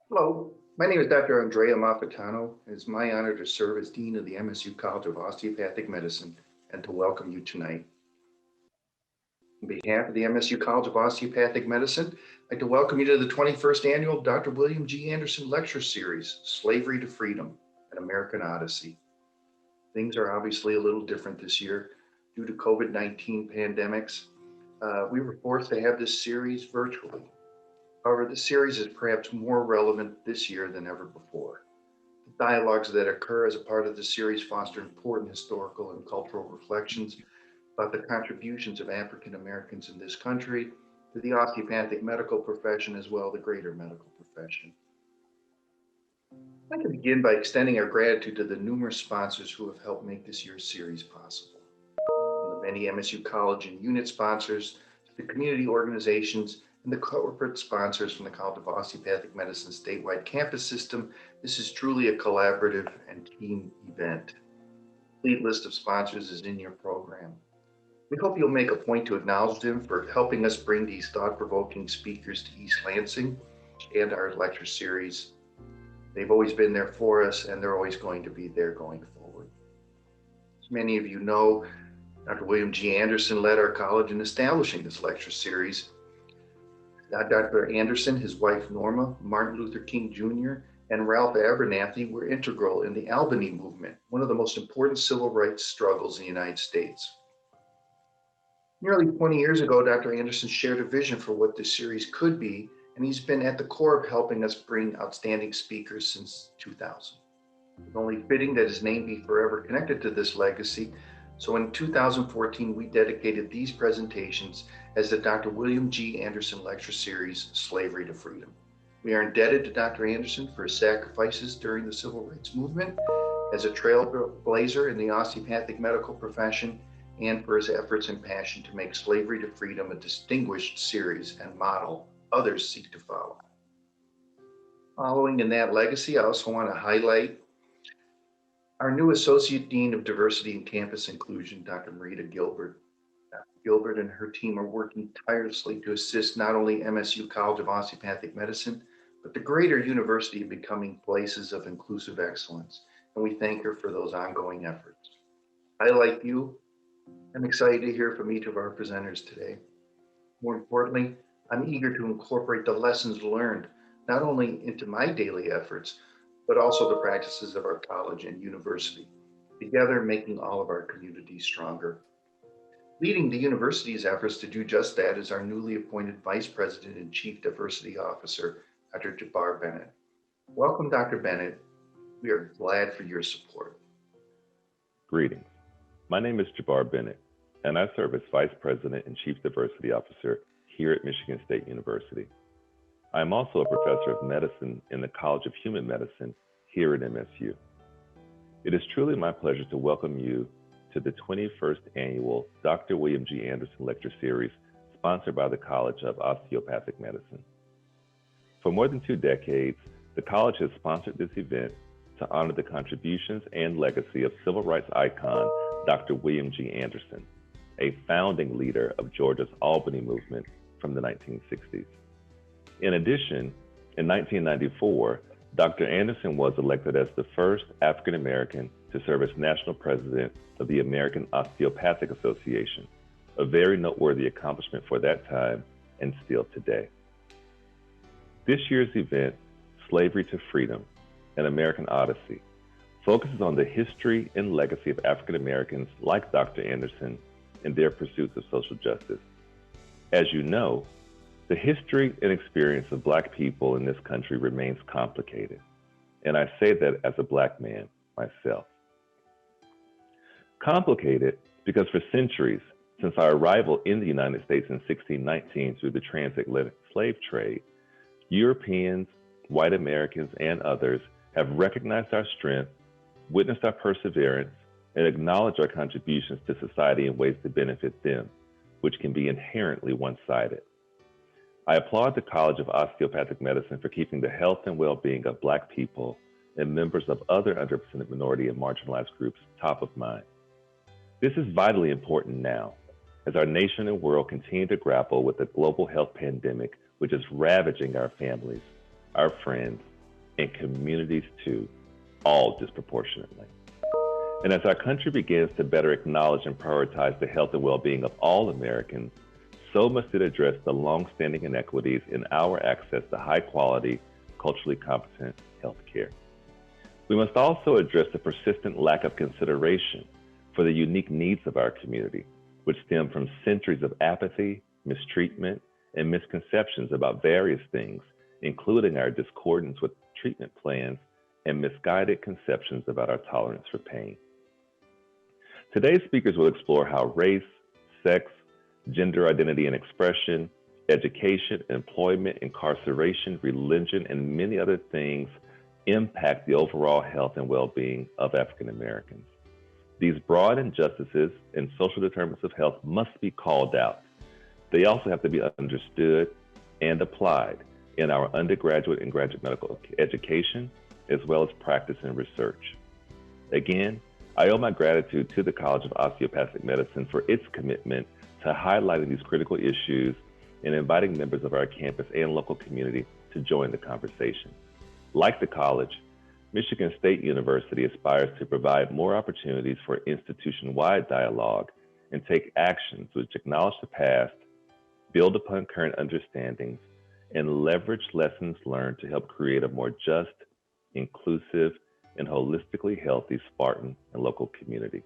Hello, my name is Dr. Andrea Maffetano. It is my honor to serve as Dean of the MSU College of Osteopathic Medicine and to welcome you tonight. On behalf of the MSU College of Osteopathic Medicine, I'd like to welcome you to the 21st annual Dr. William G. Anderson Lecture Series, Slavery to Freedom, an American Odyssey. Things are obviously a little different this year due to COVID-19 pandemics. We were forced to have this series virtually. However, this series is perhaps more relevant this year than ever before. The dialogues that occur as a part of the series foster important historical and cultural reflections about the contributions of African Americans in this country to the osteopathic medical profession as well as the greater medical profession. I'd like to begin by extending our gratitude to the numerous sponsors who have helped make this year's series possible. From the many MSU College and unit sponsors to the community organizations and the corporate sponsors from the College of Osteopathic Medicine statewide campus system, this is truly a collaborative and team event. A complete list of sponsors is in your program. We hope you'll make a point to acknowledge them for helping us bring these thought-provoking speakers to East Lansing and our lecture series. They've always been there for us, and they're always going to be there going forward. As many of you know, Dr. William G. Anderson led our college in establishing this lecture series. Dr. Anderson, his wife Norma, Martin Luther King Jr., and Ralph Abernathy were integral in the Albany movement, one of the most important civil rights struggles in the United States. Nearly 20 years ago, Dr. Anderson shared a vision for what this series could be, and he's been at the core of helping us bring outstanding speakers since 2000. It's only fitting that his name be forever connected to this legacy. So in 2014, we dedicated these presentations as the Dr. William G. Anderson Lecture Series, Slavery to Freedom. We are indebted to Dr. Anderson for his sacrifices during the Civil Rights Movement as a trailblazer in the osteopathic medical profession and for his efforts and passion to make Slavery to Freedom a distinguished series and model others seek to follow. Following in that legacy, I also want to highlight our new Associate Dean of Diversity and Campus Inclusion, Dr. Marita Gilbert. Dr. Gilbert and her team are working tirelessly to assist not only MSU College of Osteopathic Medicine, but the greater university in becoming places of inclusive excellence. And we thank her for those ongoing efforts. I, like you, am excited to hear from each of our presenters today. More importantly, I'm eager to incorporate the lessons learned, not only into my daily efforts, but also the practices of our college and university, together making all of our communities stronger. Leading the university's efforts to do just that is our newly appointed Vice President and Chief Diversity Officer, Dr. Jabar Bennett. Welcome, Dr. Bennett. We are glad for your support. Greetings. My name is Jabar Bennett, and I serve as Vice President and Chief Diversity Officer here at Michigan State University. I am also a professor of medicine in the College of Human Medicine here at MSU. It is truly my pleasure to welcome you to the 21st annual Dr. William G. Anderson Lecture Series sponsored by the College of Osteopathic Medicine. For more than 2 decades, the college has sponsored this event to honor the contributions and legacy of civil rights icon Dr. William G. Anderson, a founding leader of Georgia's Albany movement from the 1960s. In addition, in 1994, Dr. Anderson was elected as the first African American to serve as national president of the American Osteopathic Association, a very noteworthy accomplishment for that time and still today. This year's event, Slavery to Freedom, an American Odyssey, focuses on the history and legacy of African Americans like Dr. Anderson in their pursuits of social justice. As you know, the history and experience of Black people in this country remains complicated, and I say that as a Black man myself. Complicated because for centuries, since our arrival in the United States in 1619 through the transatlantic slave trade, Europeans, white Americans, and others have recognized our strength, witnessed our perseverance, and acknowledged our contributions to society in ways to benefit them, which can be inherently one-sided. I applaud the College of Osteopathic Medicine for keeping the health and well-being of Black people and members of other underrepresented minority and marginalized groups top of mind. This is vitally important now, as our nation and world continue to grapple with the global health pandemic, which is ravaging our families, our friends, and communities too, all disproportionately. And as our country begins to better acknowledge and prioritize the health and well-being of all Americans, so must it address the long-standing inequities in our access to high-quality, culturally competent health care. We must also address the persistent lack of consideration for the unique needs of our community, which stem from centuries of apathy, mistreatment, and misconceptions about various things, including our discordance with treatment plans and misguided conceptions about our tolerance for pain. Today's speakers will explore how race, sex, gender identity and expression, education, employment, incarceration, religion, and many other things impact the overall health and well-being of African Americans. These broad injustices and social determinants of health must be called out. They also have to be understood and applied in our undergraduate and graduate medical education, as well as practice and research. Again, I owe my gratitude to the College of Osteopathic Medicine for its commitment to highlighting these critical issues and inviting members of our campus and local community to join the conversation. Like the college, Michigan State University aspires to provide more opportunities for institution-wide dialogue and take actions which acknowledge the past, build upon current understandings, and leverage lessons learned to help create a more just, inclusive, and holistically healthy Spartan and local community.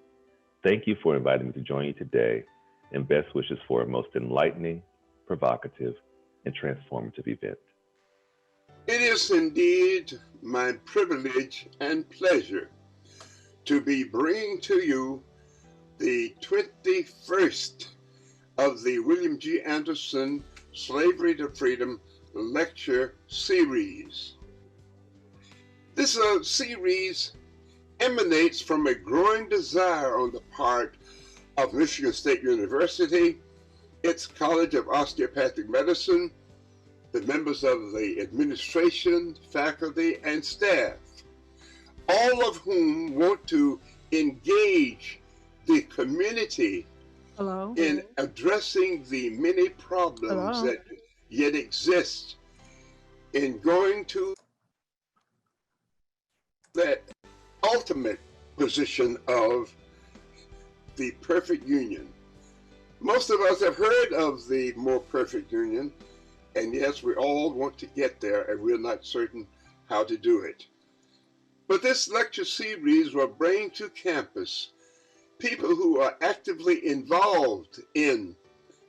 Thank you for inviting me to join you today, and best wishes for a most enlightening, provocative, and transformative event. It is indeed my privilege and pleasure to be bringing to you the 21st of the William G. Anderson Slavery to Freedom Lecture Series. This series emanates from a growing desire on the part of Michigan State University, its College of Osteopathic Medicine, the members of the administration, faculty, and staff, all of whom want to engage the community in addressing the many problems that yet exist in going to that ultimate position of the perfect union. Most of us have heard of the more perfect union, and yes, we all want to get there, and we're not certain how to do it. But this lecture series will bring to campus people who are actively involved in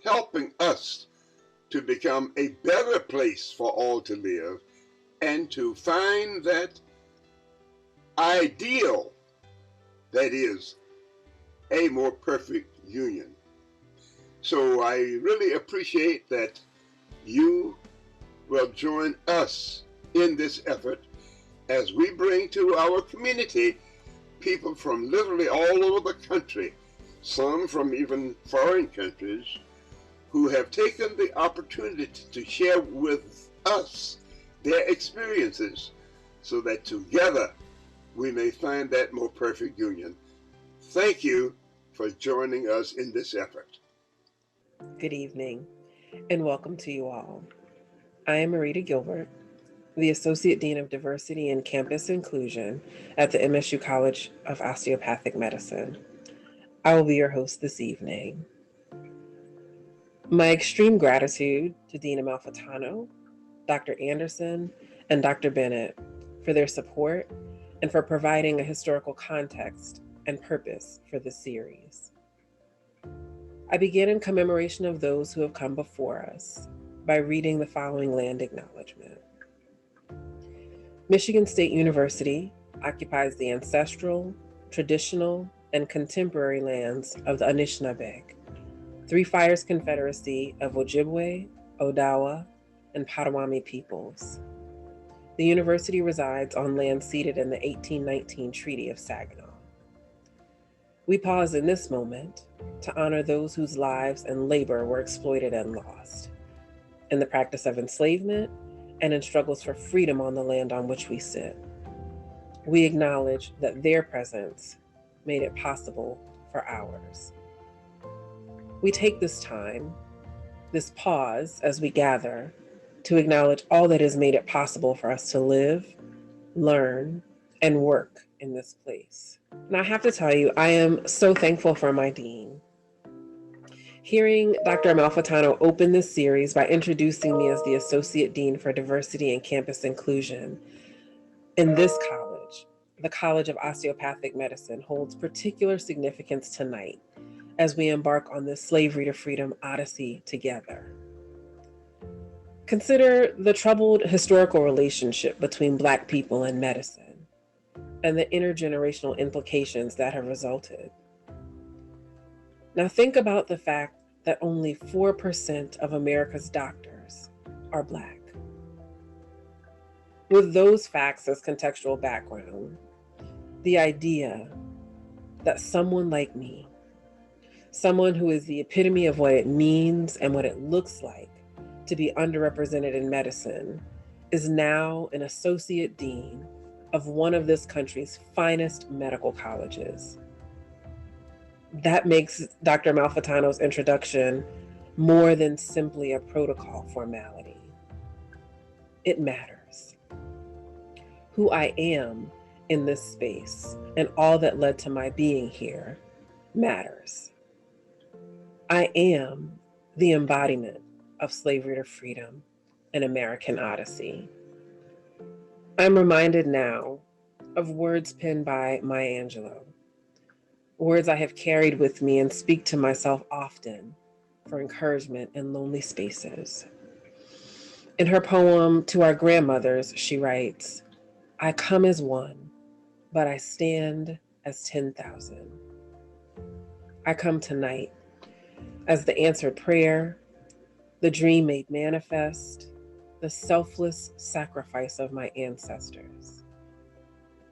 helping us to become a better place for all to live and to find that ideal that is a more perfect union. So I really appreciate that you will join us in this effort as we bring to our community people from literally all over the country, some from even foreign countries, who have taken the opportunity to share with us their experiences so that together we may find that more perfect union. Thank you for joining us in this effort. Good evening, and welcome to you all. I am Marita Gilbert, the Associate Dean of Diversity and Campus Inclusion at the MSU College of Osteopathic Medicine. I will be your host this evening. My extreme gratitude to Dean Amalfitano, Dr. Anderson, and Dr. Bennett for their support and for providing a historical context and purpose for this series. I begin in commemoration of those who have come before us by reading the following land acknowledgement. Michigan State University occupies the ancestral, traditional, and contemporary lands of the Anishinaabe, Three Fires Confederacy of Ojibwe, Odawa, and Potawatomi peoples. The university resides on land ceded in the 1819 Treaty of Saginaw. We pause in this moment to honor those whose lives and labor were exploited and lost in the practice of enslavement and in struggles for freedom on the land on which we sit. We acknowledge that their presence made it possible for ours. We take this time, this pause as we gather, to acknowledge all that has made it possible for us to live, learn, and work in this place. And I have to tell you, I am so thankful for my dean. Hearing Dr. Amalfitano open this series by introducing me as the Associate Dean for Diversity and Campus Inclusion in this college, the College of Osteopathic Medicine, holds particular significance tonight as we embark on this Slavery to Freedom Odyssey together. Consider the troubled historical relationship between Black people and medicine and the intergenerational implications that have resulted. Now think about the fact that only 4% of America's doctors are Black. With those facts as contextual background, the idea that someone like me, someone who is the epitome of what it means and what it looks like to be underrepresented in medicine, is now an associate dean of one of this country's finest medical colleges. That makes Dr. Amalfitano's introduction more than simply a protocol formality. It matters. Who I am in this space and all that led to my being here matters. I am the embodiment of slavery to freedom, an American Odyssey. I'm reminded now of words penned by Maya Angelou, words I have carried with me and speak to myself often for encouragement in lonely spaces. In her poem To Our Grandmothers, she writes, "I come as one, but I stand as 10,000. I come tonight as the answered prayer, the dream made manifest, the selfless sacrifice of my ancestors,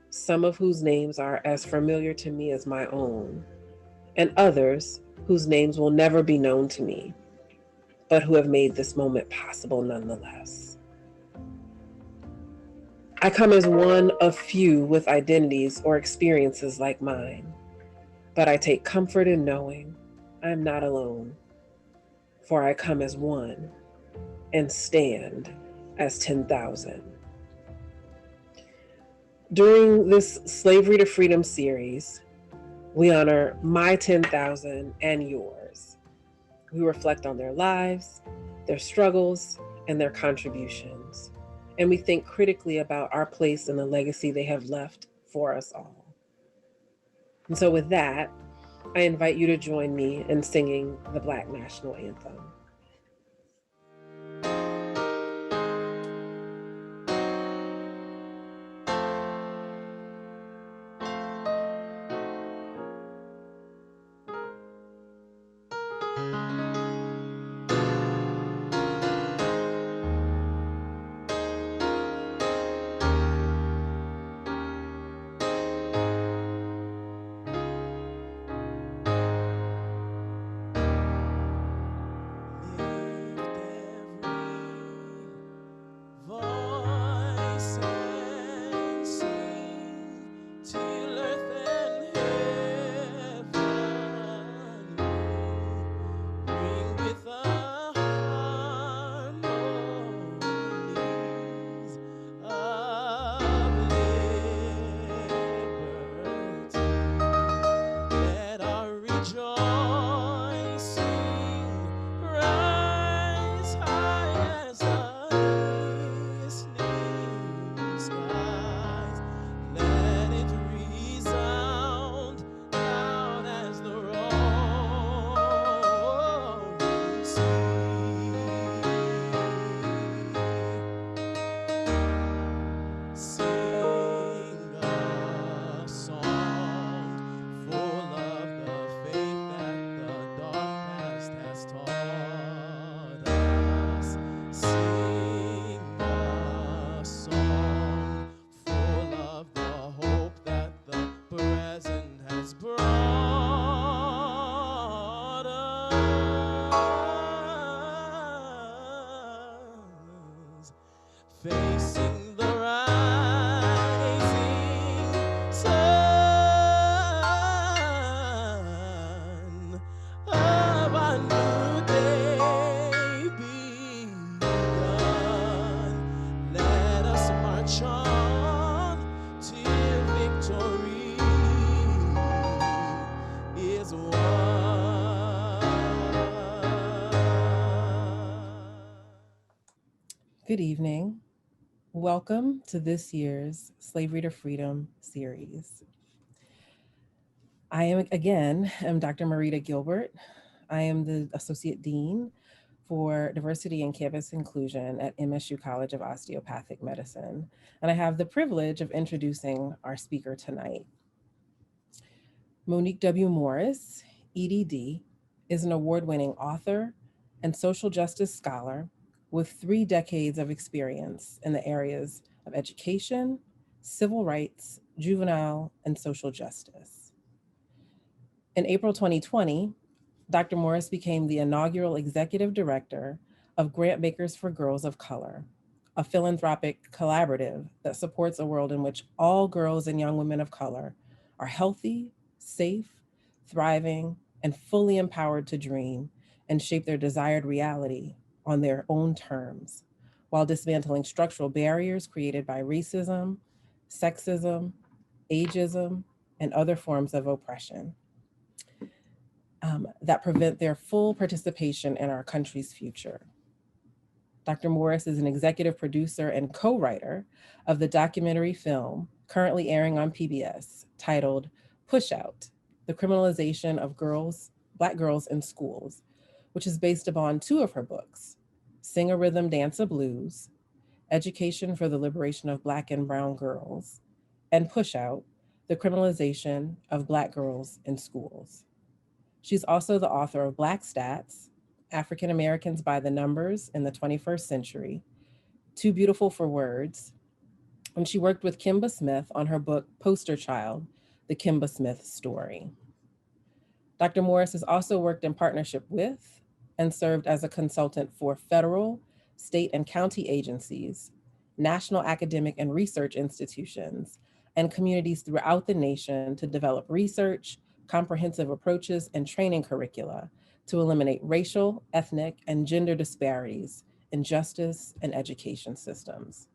some of whose names are as familiar to me as my own, and others whose names will never be known to me, but who have made this moment possible nonetheless. I come as one of few with identities or experiences like mine, but I take comfort in knowing I'm not alone, for I come as one and stand as 10,000. During this Slavery to Freedom series, we honor my 10,000 and yours. We reflect on their lives, their struggles, and their contributions. And we think critically about our place in the legacy they have left for us all. And so with that, I invite you to join me in singing the Black National Anthem. Facing the rising sun of a new day begun. Let us march on Good evening. Welcome to this year's Slavery to Freedom series. I am Dr. Marita Gilbert. I am the Associate Dean for Diversity and Campus Inclusion at MSU College of Osteopathic Medicine. And I have the privilege of introducing our speaker tonight. Monique W. Morris, EDD, is an award-winning author and social justice scholar with 3 decades of experience in the areas of education, civil rights, juvenile, and social justice. In April 2020, Dr. Morris became the inaugural executive director of Grantmakers for Girls of Color, a philanthropic collaborative that supports a world in which all girls and young women of color are healthy, safe, thriving, and fully empowered to dream and shape their desired reality on their own terms, while dismantling structural barriers created by racism, sexism, ageism, and other forms of oppression that prevent their full participation in our country's future. Dr. Morris is an executive producer and co-writer of the documentary film currently airing on PBS titled Push Out: The Criminalization of Black Girls in Schools, which is based upon 2 of her books, Sing a Rhythm, Dance a Blues, Education for the Liberation of Black and Brown Girls, and Push Out: The Criminalization of Black Girls in Schools. She's also the author of Black Stats, African Americans by the Numbers in the 21st Century, Too Beautiful for Words, and she worked with Kimba Smith on her book Poster Child: The Kimba Smith Story. Dr. Morris has also worked in partnership with and served as a consultant for federal, state, and county agencies, national academic and research institutions, and communities throughout the nation to develop research, comprehensive approaches, and training curricula to eliminate racial, ethnic, and gender disparities in justice and education systems.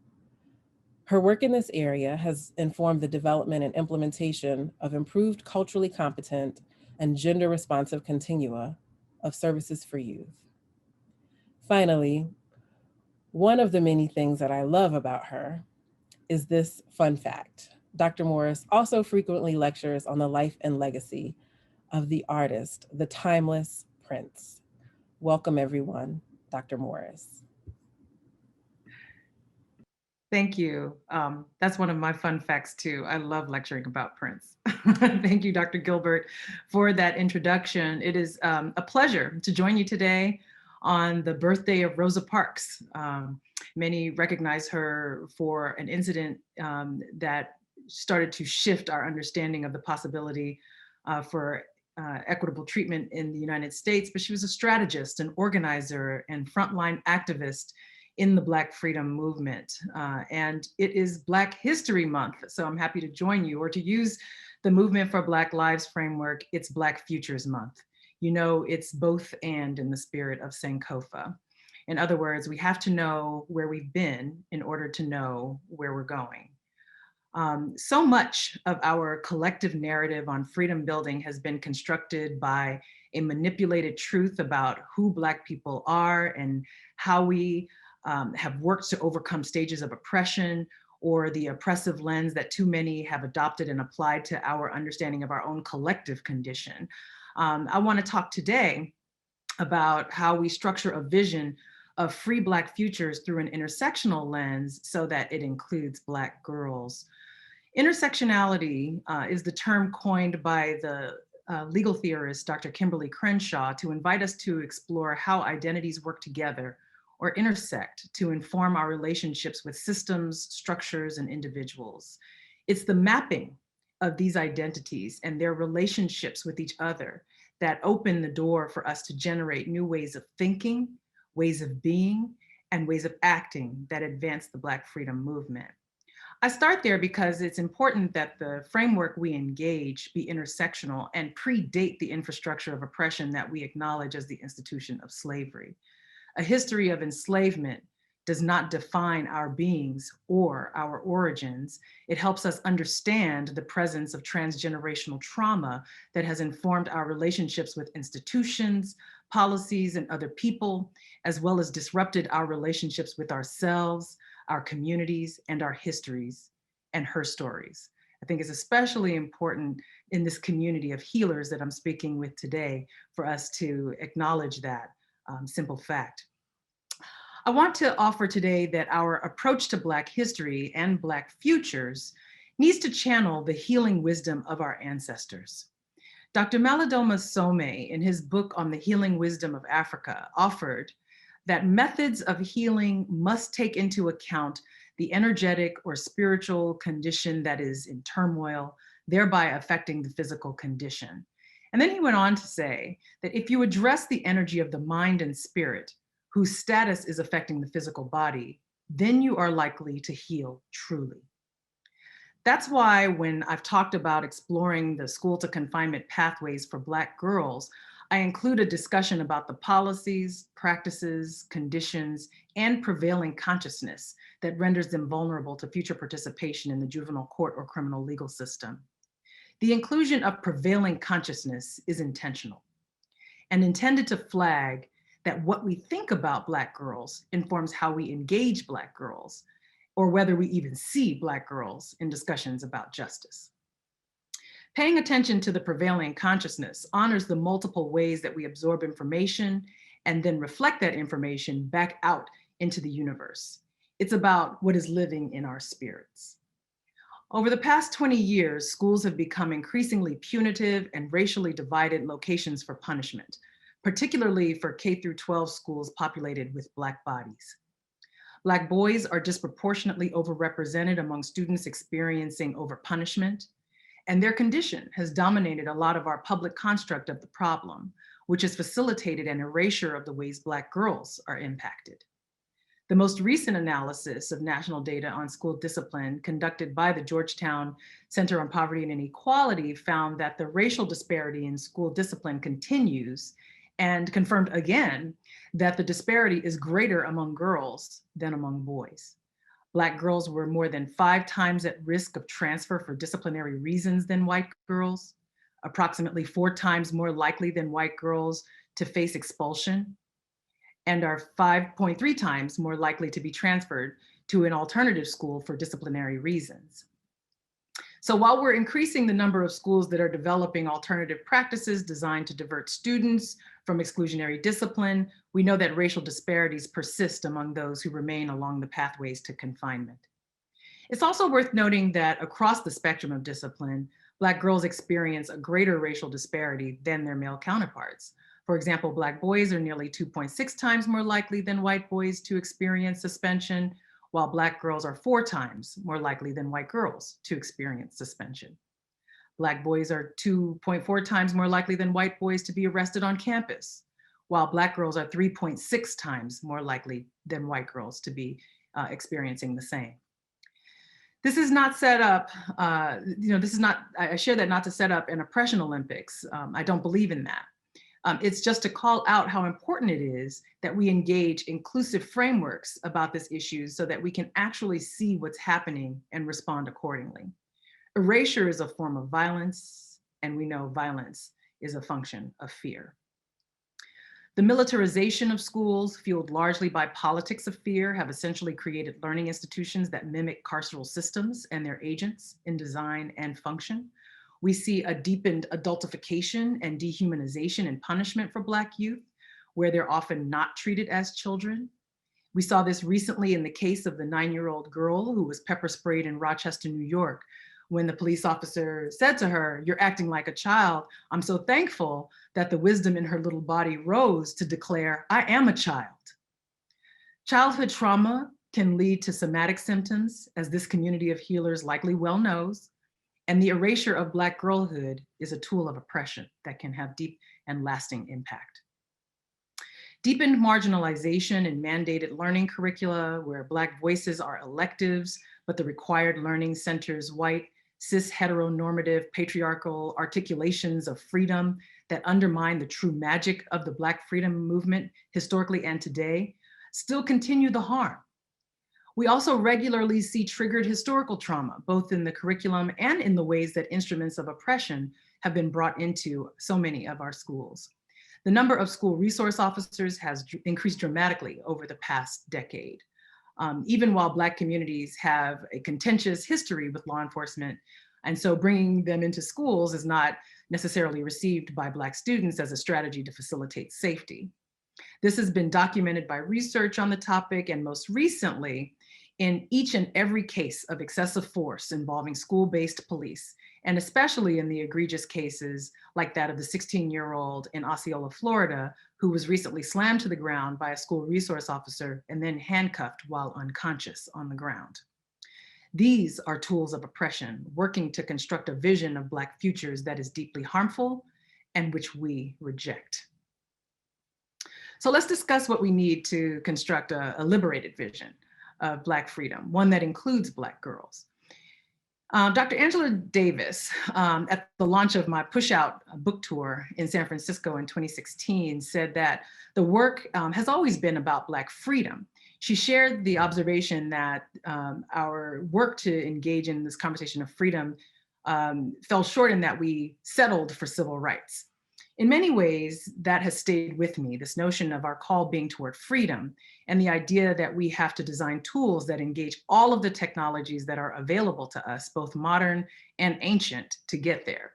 Her work in this area has informed the development and implementation of improved culturally competent and gender responsive continua of services for youth. Finally, one of the many things that I love about her is this fun fact. Dr. Morris also frequently lectures on the life and legacy of the artist, the timeless Prince. Welcome, everyone, Dr. Morris. Thank you. That's one of my fun facts too. I love lecturing about Prince. Thank you, Dr. Gilbert, for that introduction. It is a pleasure to join you today on the birthday of Rosa Parks. Many recognize her for an incident that started to shift our understanding of the possibility for equitable treatment in the United States, but she was a strategist, an organizer, and frontline activist in the Black freedom movement. And it is Black History Month, so I'm happy to join you, or to use the Movement for Black Lives framework, it's Black Futures Month. You know, it's both and in the spirit of Sankofa. In other words, we have to know where we've been in order to know where we're going. So much of our collective narrative on freedom building has been constructed by a manipulated truth about who Black people are and how we have worked to overcome stages of oppression, or the oppressive lens that too many have adopted and applied to our understanding of our own collective condition. I want to talk today about how we structure a vision of free Black futures through an intersectional lens so that it includes Black girls. Intersectionality is the term coined by the legal theorist, Dr. Kimberly Crenshaw, to invite us to explore how identities work together or intersect to inform our relationships with systems, structures, and individuals. It's the mapping of these identities and their relationships with each other that open the door for us to generate new ways of thinking, ways of being, and ways of acting that advance the Black freedom movement. I start there because it's important that the framework we engage be intersectional and predate the infrastructure of oppression that we acknowledge as the institution of slavery. A history of enslavement does not define our beings or our origins. It helps us understand the presence of transgenerational trauma that has informed our relationships with institutions, policies, and other people, as well as disrupted our relationships with ourselves, our communities, and our histories and her stories. I think it's especially important in this community of healers that I'm speaking with today for us to acknowledge that simple fact. I want to offer today that our approach to Black history and Black futures needs to channel the healing wisdom of our ancestors. Dr. Malidoma Some, in his book on the healing wisdom of Africa, offered that methods of healing must take into account the energetic or spiritual condition that is in turmoil, thereby affecting the physical condition. And then he went on to say that if you address the energy of the mind and spirit, whose status is affecting the physical body, then you are likely to heal truly. That's why when I've talked about exploring the school to confinement pathways for Black girls, I include a discussion about the policies, practices, conditions, and prevailing consciousness that renders them vulnerable to future participation in the juvenile court or criminal legal system. The inclusion of prevailing consciousness is intentional and intended to flag that what we think about Black girls informs how we engage Black girls, or whether we even see Black girls in discussions about justice. Paying attention to the prevailing consciousness honors the multiple ways that we absorb information and then reflect that information back out into the universe. It's about what is living in our spirits. Over the past 20 years, schools have become increasingly punitive and racially divided locations for punishment, particularly for K through 12 schools populated with Black bodies. Black boys are disproportionately overrepresented among students experiencing overpunishment, and their condition has dominated a lot of our public construct of the problem, which has facilitated an erasure of the ways Black girls are impacted. The most recent analysis of national data on school discipline conducted by the Georgetown Center on Poverty and Inequality found that the racial disparity in school discipline continues, and confirmed again that the disparity is greater among girls than among boys. Black girls were more than 5 times at risk of transfer for disciplinary reasons than white girls, approximately 4 times more likely than white girls to face expulsion, and are 5.3 times more likely to be transferred to an alternative school for disciplinary reasons. So while we're increasing the number of schools that are developing alternative practices designed to divert students from exclusionary discipline, we know that racial disparities persist among those who remain along the pathways to confinement. It's also worth noting that across the spectrum of discipline, Black girls experience a greater racial disparity than their male counterparts. For example, Black boys are nearly 2.6 times more likely than white boys to experience suspension, while Black girls are 4 times more likely than white girls to experience suspension. Black boys are 2.4 times more likely than white boys to be arrested on campus, while Black girls are 3.6 times more likely than white girls to be experiencing the same. This is not set up, I share that not to set up an oppression Olympics. I don't believe in that. It's just to call out how important it is that we engage inclusive frameworks about this issue so that we can actually see what's happening and respond accordingly. Erasure is a form of violence, and we know violence is a function of fear. The militarization of schools, fueled largely by politics of fear, have essentially created learning institutions that mimic carceral systems and their agents in design and function. We see a deepened adultification and dehumanization and punishment for Black youth, where they're often not treated as children. We saw this recently in the case of the 9-year-old girl who was pepper sprayed in Rochester, New York, when the police officer said to her, "You're acting like a child. I'm so thankful that the wisdom in her little body rose to declare, I am a child." Childhood trauma can lead to somatic symptoms, as this community of healers likely well knows, and the erasure of Black girlhood is a tool of oppression that can have deep and lasting impact. Deepened marginalization and mandated learning curricula, where Black voices are electives, but the required learning centers white, cis heteronormative patriarchal articulations of freedom that undermine the true magic of the Black freedom movement historically and today, still continue the harm. We also regularly see triggered historical trauma, both in the curriculum and in the ways that instruments of oppression have been brought into so many of our schools. The number of school resource officers has increased dramatically over the past decade. Even while Black communities have a contentious history with law enforcement, and so bringing them into schools is not necessarily received by Black students as a strategy to facilitate safety. This has been documented by research on the topic, and most recently, in each and every case of excessive force involving school-based police, and especially in the egregious cases like that of the 16-year-old in Osceola, Florida, who was recently slammed to the ground by a school resource officer and then handcuffed while unconscious on the ground. These are tools of oppression, working to construct a vision of Black futures that is deeply harmful and which we reject. So let's discuss what we need to construct a liberated vision of Black freedom, one that includes Black girls. Dr. Angela Davis, at the launch of my Push Out book tour in San Francisco in 2016, said that the work has always been about Black freedom. She shared the observation that our work to engage in this conversation of freedom fell short in that we settled for civil rights. In many ways, that has stayed with me, this notion of our call being toward freedom and the idea that we have to design tools that engage all of the technologies that are available to us, both modern and ancient, to get there.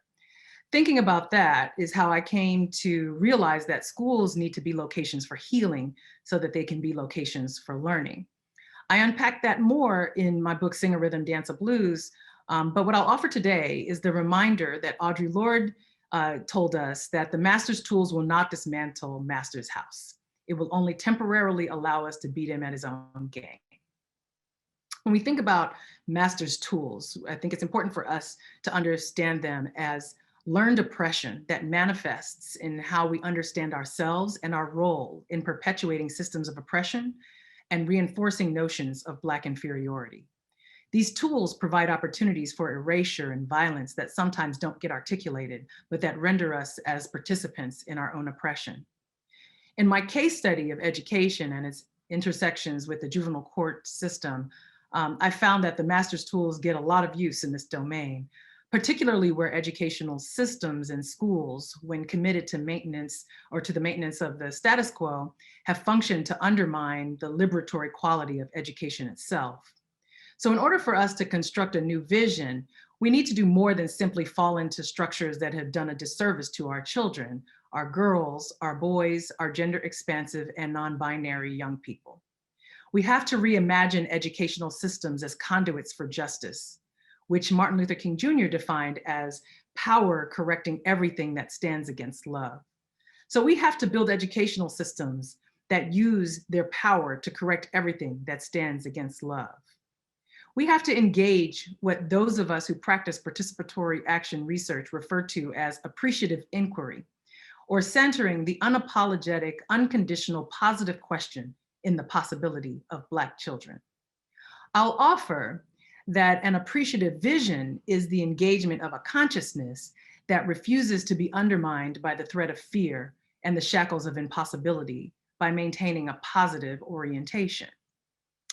Thinking about that is how I came to realize that schools need to be locations for healing so that they can be locations for learning. I unpack that more in my book, Sing a Rhythm, Dance a Blues, but what I'll offer today is the reminder that Audre Lorde told us that the master's tools will not dismantle master's house. It will only temporarily allow us to beat him at his own game. When we think about master's tools, I think it's important for us to understand them as learned oppression that manifests in how we understand ourselves and our role in perpetuating systems of oppression and reinforcing notions of Black inferiority. These tools provide opportunities for erasure and violence that sometimes don't get articulated, but that render us as participants in our own oppression. In my case study of education and its intersections with the juvenile court system, I found that the master's tools get a lot of use in this domain, particularly where educational systems and schools, when committed to maintenance or to the maintenance of the status quo, have functioned to undermine the liberatory quality of education itself. So in order for us to construct a new vision, we need to do more than simply fall into structures that have done a disservice to our children, our girls, our boys, our gender expansive and non-binary young people. We have to reimagine educational systems as conduits for justice, which Martin Luther King Jr. defined as power correcting everything that stands against love. So we have to build educational systems that use their power to correct everything that stands against love. We have to engage what those of us who practice participatory action research refer to as appreciative inquiry, or centering the unapologetic, unconditional, positive question in the possibility of Black children. I'll offer that an appreciative vision is the engagement of a consciousness that refuses to be undermined by the threat of fear and the shackles of impossibility by maintaining a positive orientation.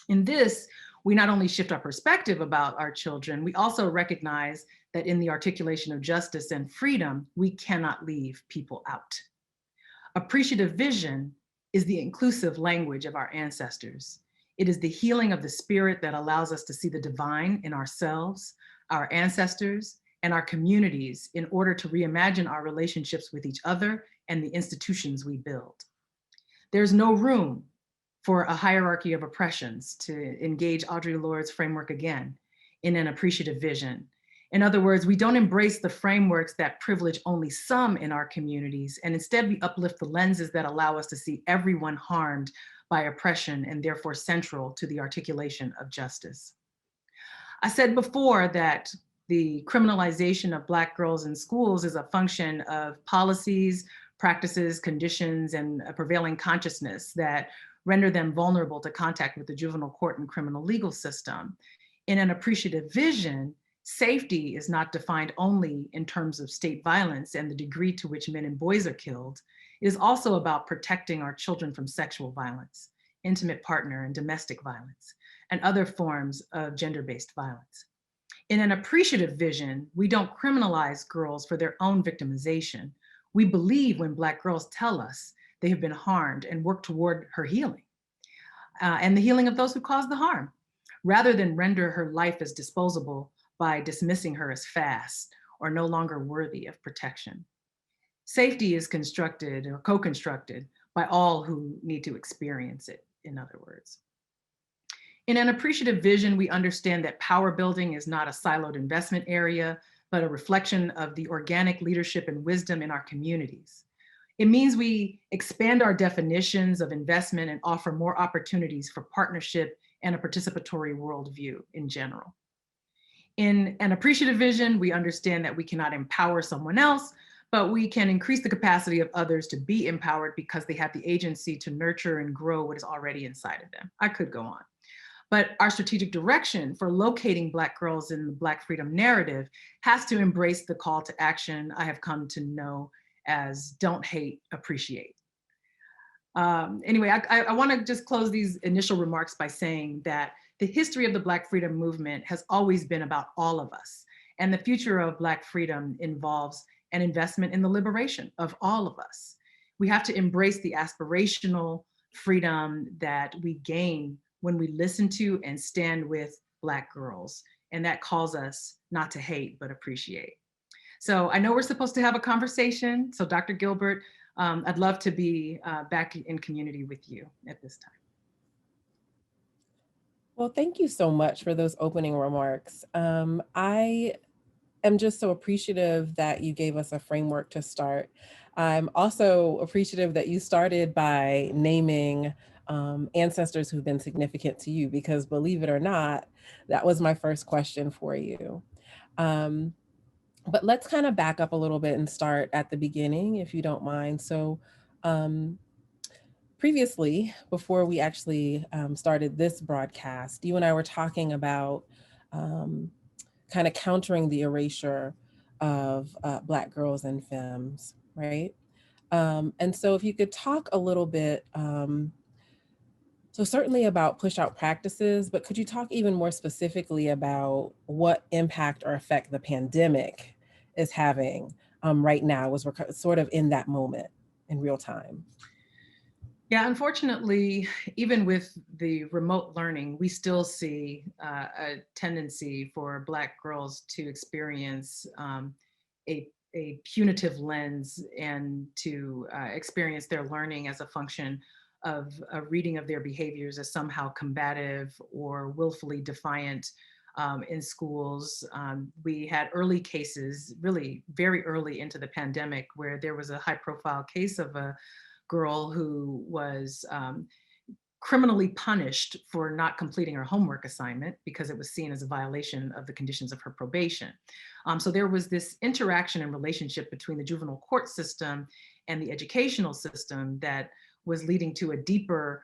In this, we not only shift our perspective about our children, we also recognize that in the articulation of justice and freedom, we cannot leave people out. Appreciative vision is the inclusive language of our ancestors. It is the healing of the spirit that allows us to see the divine in ourselves, our ancestors, and our communities in order to reimagine our relationships with each other and the institutions we build. There's no room for a hierarchy of oppressions, to engage Audre Lorde's framework again, in an appreciative vision. In other words, we don't embrace the frameworks that privilege only some in our communities, and instead we uplift the lenses that allow us to see everyone harmed by oppression and therefore central to the articulation of justice. I said before that the criminalization of Black girls in schools is a function of policies, practices, conditions, and a prevailing consciousness that render them vulnerable to contact with the juvenile court and criminal legal system. In an appreciative vision, safety is not defined only in terms of state violence and the degree to which men and boys are killed. It is also about protecting our children from sexual violence, intimate partner and domestic violence, and other forms of gender-based violence. In an appreciative vision, we don't criminalize girls for their own victimization. We believe when Black girls tell us they have been harmed and work toward her healing and the healing of those who caused the harm, rather than render her life as disposable by dismissing her as fast or no longer worthy of protection. Safety is constructed or co-constructed by all who need to experience it, in other words. In an appreciative vision, we understand that power building is not a siloed investment area, but a reflection of the organic leadership and wisdom in our communities. It means we expand our definitions of investment and offer more opportunities for partnership and a participatory worldview in general. In an appreciative vision, we understand that we cannot empower someone else, but we can increase the capacity of others to be empowered because they have the agency to nurture and grow what is already inside of them. I could go on. But our strategic direction for locating Black girls in the Black freedom narrative has to embrace the call to action I have come to know as don't hate, appreciate. Anyway, I want to just close these initial remarks by saying that the history of the Black freedom movement has always been about all of us. And the future of Black freedom involves an investment in the liberation of all of us. We have to embrace the aspirational freedom that we gain when we listen to and stand with Black girls. And that calls us not to hate, but appreciate. So I know we're supposed to have a conversation. So Dr. Gilbert, I'd love to be back in community with you at this time. Well, thank you so much for those opening remarks. I am just so appreciative that you gave us a framework to start. I'm also appreciative that you started by naming ancestors who've been significant to you, because believe it or not, that was my first question for you. But let's kind of back up a little bit and start at the beginning, if you don't mind. So previously, before we actually started this broadcast, you and I were talking about kind of countering the erasure of Black girls and femmes, right? And so if you could talk a little bit, so certainly about push out practices, but could you talk even more specifically about what impact or effect the pandemic is having right now, as we're sort of in that moment in real time? Yeah, unfortunately, even with the remote learning, we still see a tendency for Black girls to experience a punitive lens and to experience their learning as a function of a reading of their behaviors as somehow combative or willfully defiant in schools. We had early cases, really very early into the pandemic, where there was a high profile case of a girl who was criminally punished for not completing her homework assignment because it was seen as a violation of the conditions of her probation. So there was this interaction and relationship between the juvenile court system and the educational system that was leading to a deepening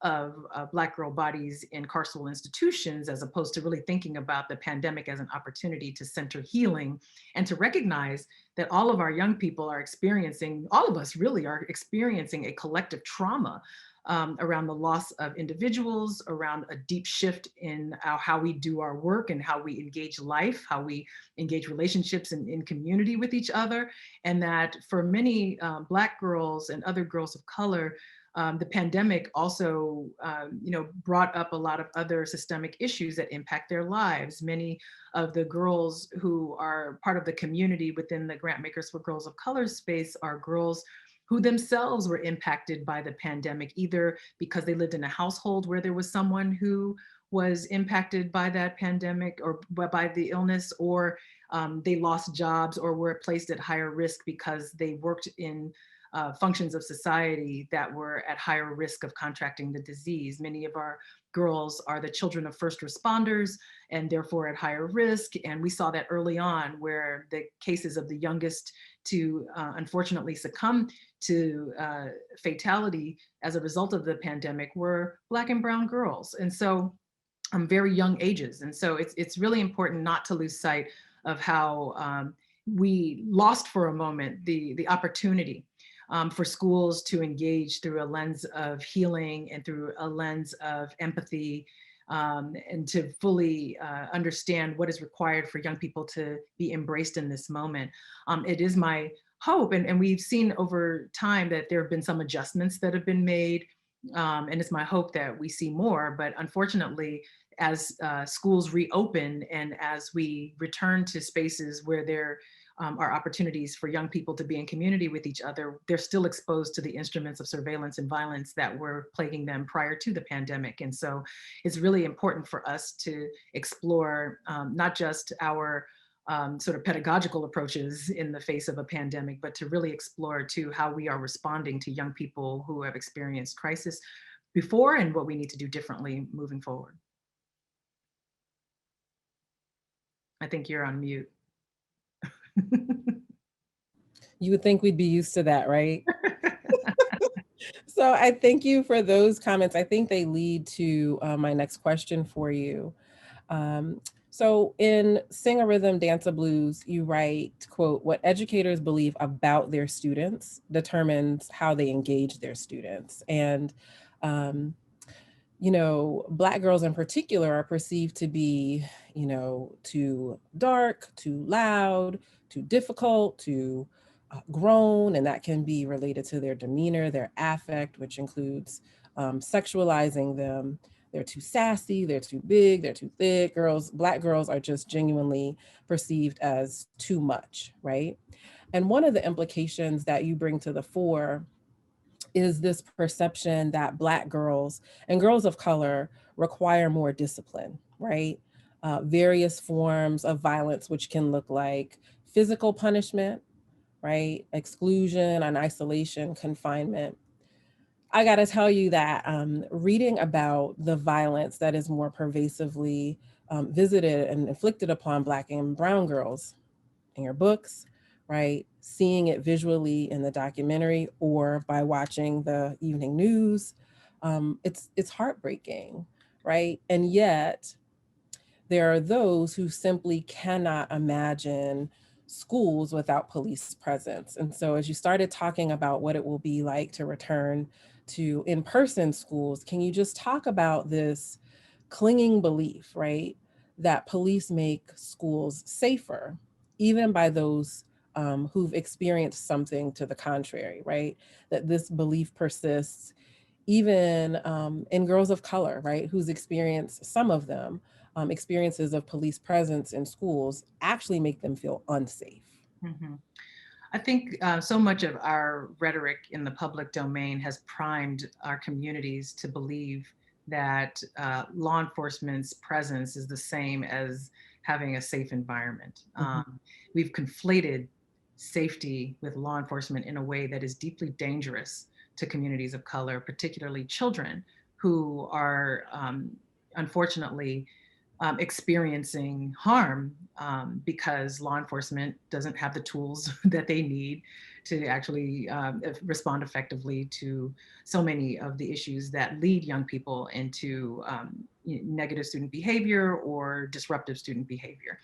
of Black girl bodies in carceral institutions, as opposed to really thinking about the pandemic as an opportunity to center healing and to recognize that all of our young people are experiencing, all of us really are experiencing a collective trauma around the loss of individuals, around a deep shift in how we do our work and how we engage life, how we engage relationships in community with each other. And that for many Black girls and other girls of color, the pandemic also, brought up a lot of other systemic issues that impact their lives. Many of the girls who are part of the community within the Grantmakers for Girls of Color space are girls who themselves were impacted by the pandemic, either because they lived in a household where there was someone who was impacted by that pandemic or by the illness, or they lost jobs or were placed at higher risk because they worked in functions of society that were at higher risk of contracting the disease. Many of our girls are the children of first responders and therefore at higher risk. And we saw that early on, where the cases of the youngest to unfortunately succumb to fatality as a result of the pandemic were Black and brown girls. And so very young ages. And so it's really important not to lose sight of how we lost for a moment the opportunity for schools to engage through a lens of healing and through a lens of empathy, and to fully understand what is required for young people to be embraced in this moment. It is my hope, and we've seen over time that there have been some adjustments that have been made, and it's my hope that we see more. But unfortunately, as schools reopen and as we return to spaces where there are opportunities for young people to be in community with each other, they're still exposed to the instruments of surveillance and violence that were plaguing them prior to the pandemic. And so it's really important for us to explore not just our sort of pedagogical approaches in the face of a pandemic, but to really explore too how we are responding to young people who have experienced crisis before and what we need to do differently moving forward. I think you're on mute. You would think we'd be used to that, right? So I thank you for those comments. I think they lead to my next question for you. So in Sing a Rhythm, Dance a Blues, you write, quote, "What educators believe about their students determines how they engage their students." And, you know, Black girls in particular are perceived to be, you know, too dark, too loud, too difficult, too grown, and that can be related to their demeanor, their affect, which includes sexualizing them. They're too sassy, they're too big, they're too thick. Black girls are just genuinely perceived as too much, right? And one of the implications that you bring to the fore is this perception that Black girls and girls of color require more discipline, right? Various forms of violence, which can look like physical punishment, right? Exclusion and isolation, confinement. I got to tell you that reading about the violence that is more pervasively visited and inflicted upon Black and brown girls in your books, right? Seeing it visually in the documentary or by watching the evening news, it's heartbreaking, right? And yet there are those who simply cannot imagine schools without police presence. And so as you started talking about what it will be like to return to in-person schools, can you just talk about this clinging belief, right, that police make schools safer, even by those who've experienced something to the contrary, right? That this belief persists even in girls of color, right, whose experience, some of them, experiences of police presence in schools actually make them feel unsafe. Mm-hmm. I think so much of our rhetoric in the public domain has primed our communities to believe that law enforcement's presence is the same as having a safe environment. We've conflated safety with law enforcement in a way that is deeply dangerous to communities of color, particularly children who are unfortunately experiencing harm because law enforcement doesn't have the tools that they need to actually respond effectively to so many of the issues that lead young people into negative student behavior or disruptive student behavior.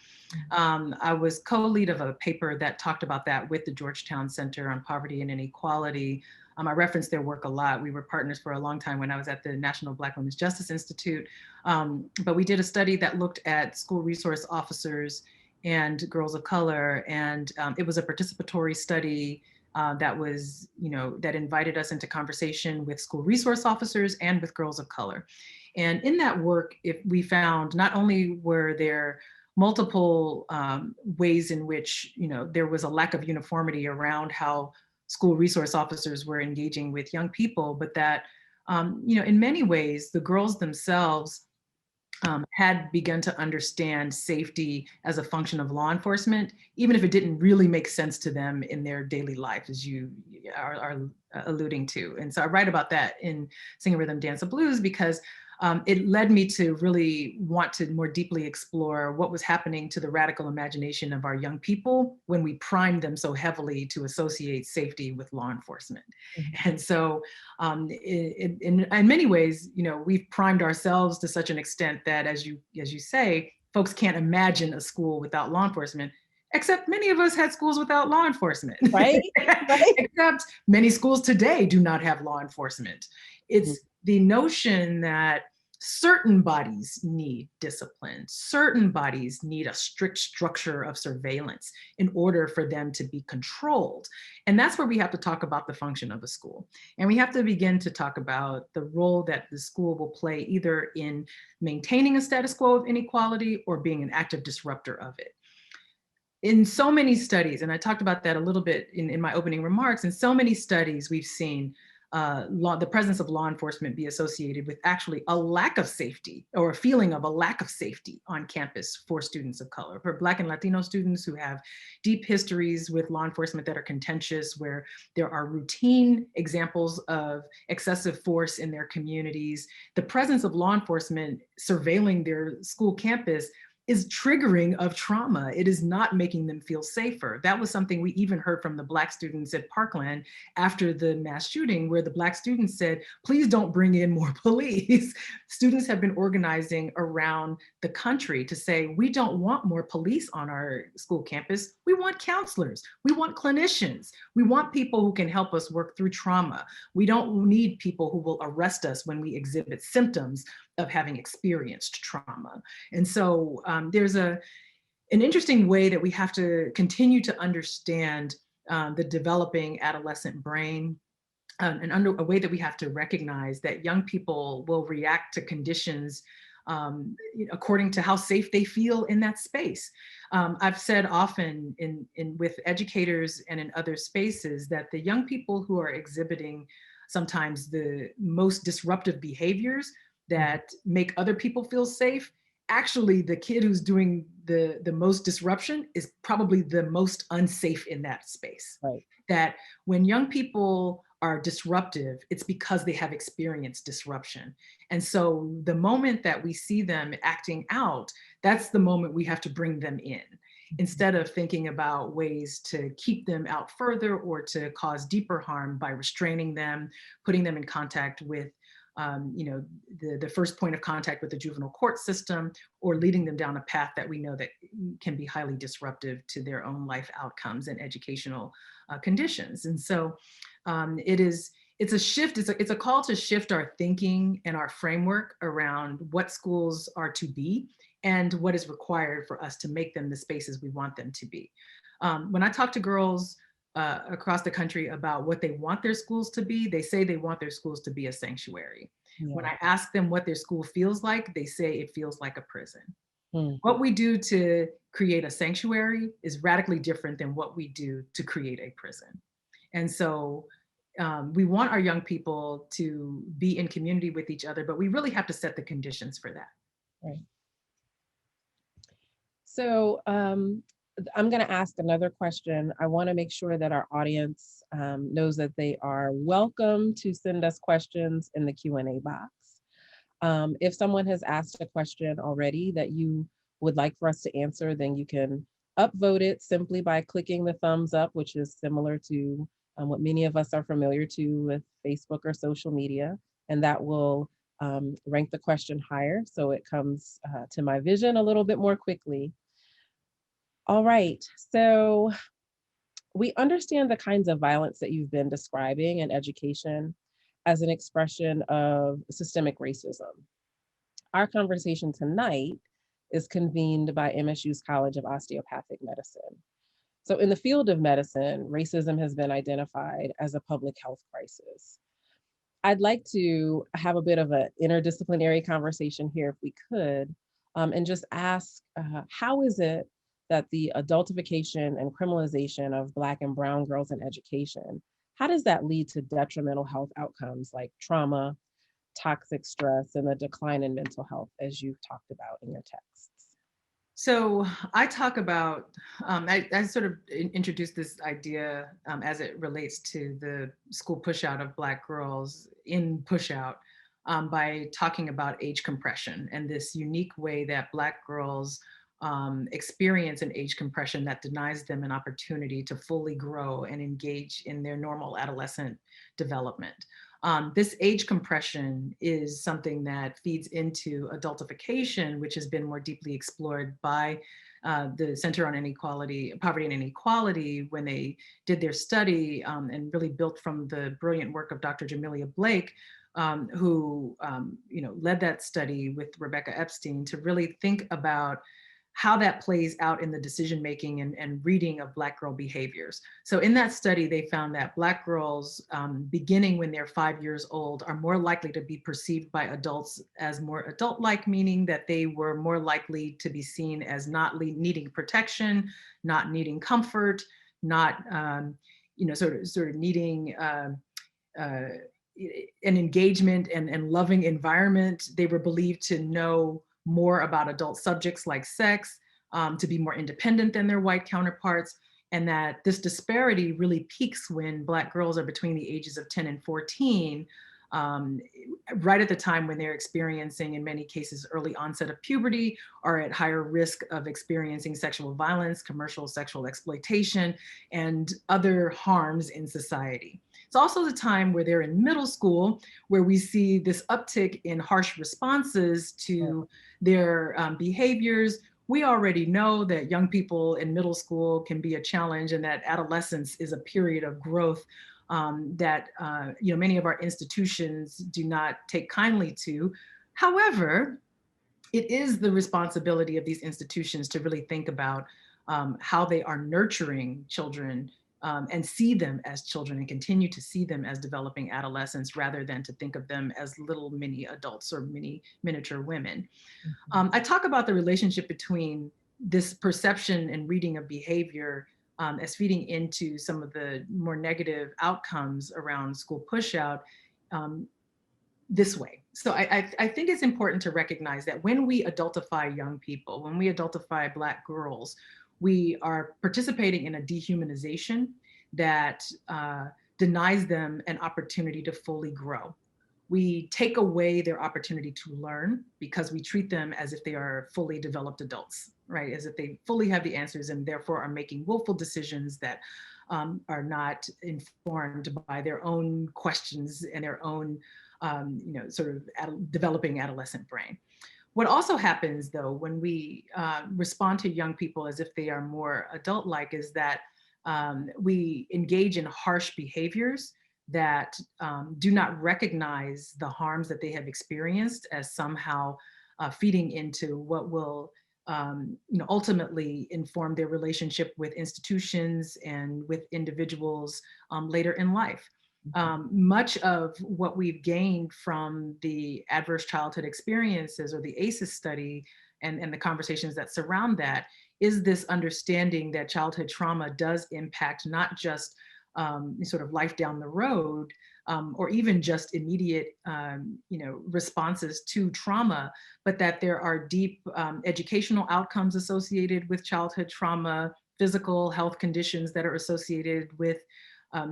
I was co-lead of a paper that talked about that with the Georgetown Center on Poverty and Inequality. I referenced their work a lot. We were partners for a long time when I was at the National Black Women's Justice Institute. But we did a study that looked at school resource officers and girls of color. And it was a participatory study that was, that invited us into conversation with school resource officers and with girls of color. And in that work, we found not only were there multiple ways in which, there was a lack of uniformity around how school resource officers were engaging with young people, but that, in many ways, the girls themselves had begun to understand safety as a function of law enforcement, even if it didn't really make sense to them in their daily life, as you are alluding to. And so I write about that in Sing a Rhythm, Dance a Blues, because it led me to really want to more deeply explore what was happening to the radical imagination of our young people when we primed them so heavily to associate safety with law enforcement. And so in many ways, we've primed ourselves to such an extent that, as you say, folks can't imagine a school without law enforcement, except many of us had schools without law enforcement. Right? Except many schools today do not have law enforcement. It's the notion that Certain bodies need discipline. Certain bodies need a strict structure of surveillance in order for them to be controlled. And that's where we have to talk about the function of a school. And we have to begin to talk about the role that the school will play either in maintaining a status quo of inequality or being an active disruptor of it. In so many studies, and I talked about that a little bit in my opening remarks, in so many studies we've seen the presence of law enforcement be associated with actually a lack of safety or a feeling of a lack of safety on campus for students of color, for Black and Latino students who have deep histories with law enforcement that are contentious, where there are routine examples of excessive force in their communities. The presence of law enforcement surveilling their school campus is triggering of trauma. It is not making them feel safer. That was something we even heard from the Black students at Parkland after the mass shooting, where the Black students said, please don't bring in more police. Students have been organizing around the country to say, we don't want more police on our school campus. We want counselors. We want clinicians. We want people who can help us work through trauma. We don't need people who will arrest us when we exhibit symptoms of having experienced trauma. And so there's an interesting way that we have to continue to understand the developing adolescent brain, and a way that we have to recognize that young people will react to conditions according to how safe they feel in that space. I've said often with educators and in other spaces that the young people who are exhibiting sometimes the most disruptive behaviors that make other people feel safe, actually the kid who's doing the most disruption is probably the most unsafe in that space. Right. That when young people are disruptive, it's because they have experienced disruption. And so the moment that we see them acting out, that's the moment we have to bring them in, instead of thinking about ways to keep them out further or to cause deeper harm by restraining them, putting them in contact with the first point of contact with the juvenile court system, or leading them down a path that we know that can be highly disruptive to their own life outcomes and educational conditions. And so it's a shift, it's a call to shift our thinking and our framework around what schools are to be and what is required for us to make them the spaces we want them to be. When I talk to girls across the country about what they want their schools to be, they say they want their schools to be a sanctuary. Yeah. When I ask them what their school feels like, they say it feels like a prison. What we do to create a sanctuary is radically different than what we do to create a prison. And so we want our young people to be in community with each other, but we really have to set the conditions for that. Right. So I'm going to ask another question. I want to make sure that our audience knows that they are welcome to send us questions in the Q&A box. If someone has asked a question already that you would like for us to answer, then you can upvote it simply by clicking the thumbs up, which is similar to what many of us are familiar to with Facebook or social media. And that will rank the question higher, so it comes to my vision a little bit more quickly. All right, so we understand the kinds of violence that you've been describing in education as an expression of systemic racism. Our conversation tonight is convened by MSU's College of Osteopathic Medicine. So in the field of medicine, racism has been identified as a public health crisis. I'd like to have a bit of an interdisciplinary conversation here if we could, and just ask, how is it that the adultification and criminalization of Black and brown girls in education, how does that lead to detrimental health outcomes like trauma, toxic stress, and a decline in mental health, as you've talked about in your texts? So I talk about, I sort of introduced this idea as it relates to the school pushout of Black girls in Pushout by talking about age compression and this unique way that Black girls experience an age compression that denies them an opportunity to fully grow and engage in their normal adolescent development. This age compression is something that feeds into adultification, which has been more deeply explored by the Center on Poverty and Inequality when they did their study and really built from the brilliant work of Dr. Jamelia Blake, who led that study with Rebecca Epstein to really think about how that plays out in the decision making and reading of Black girl behaviors. So in that study, they found that Black girls, beginning when they're 5 years old, are more likely to be perceived by adults as more adult-like, meaning that they were more likely to be seen as not needing protection, not needing comfort, not sort of needing an engagement and loving environment. They were believed to know more about adult subjects like sex, to be more independent than their white counterparts, and that this disparity really peaks when Black girls are between the ages of 10 and 14, right at the time when they're experiencing, in many cases, early onset of puberty, or at higher risk of experiencing sexual violence, commercial sexual exploitation, and other harms in society. It's also the time where they're in middle school, where we see this uptick in harsh responses to their behaviors. We already know that young people in middle school can be a challenge, and that adolescence is a period of growth that many of our institutions do not take kindly to. However, it is the responsibility of these institutions to really think about how they are nurturing children and see them as children and continue to see them as developing adolescents, rather than to think of them as little mini adults or mini miniature women. I talk about the relationship between this perception and reading of behavior as feeding into some of the more negative outcomes around school pushout this way. So I think it's important to recognize that when we adultify young people, when we adultify Black girls, we are participating in a dehumanization that denies them an opportunity to fully grow. We take away their opportunity to learn because we treat them as if they are fully developed adults, right? As if they fully have the answers and therefore are making willful decisions that are not informed by their own questions and their own developing adolescent brain. What also happens, though, when we respond to young people as if they are more adult-like, is that we engage in harsh behaviors that do not recognize the harms that they have experienced as somehow feeding into what will ultimately inform their relationship with institutions and with individuals later in life. Much of what we've gained from the adverse childhood experiences or the ACEs study and the conversations that surround that is this understanding that childhood trauma does impact not just sort of life down the road, or even just immediate responses to trauma, but that there are deep educational outcomes associated with childhood trauma, physical health conditions that are associated with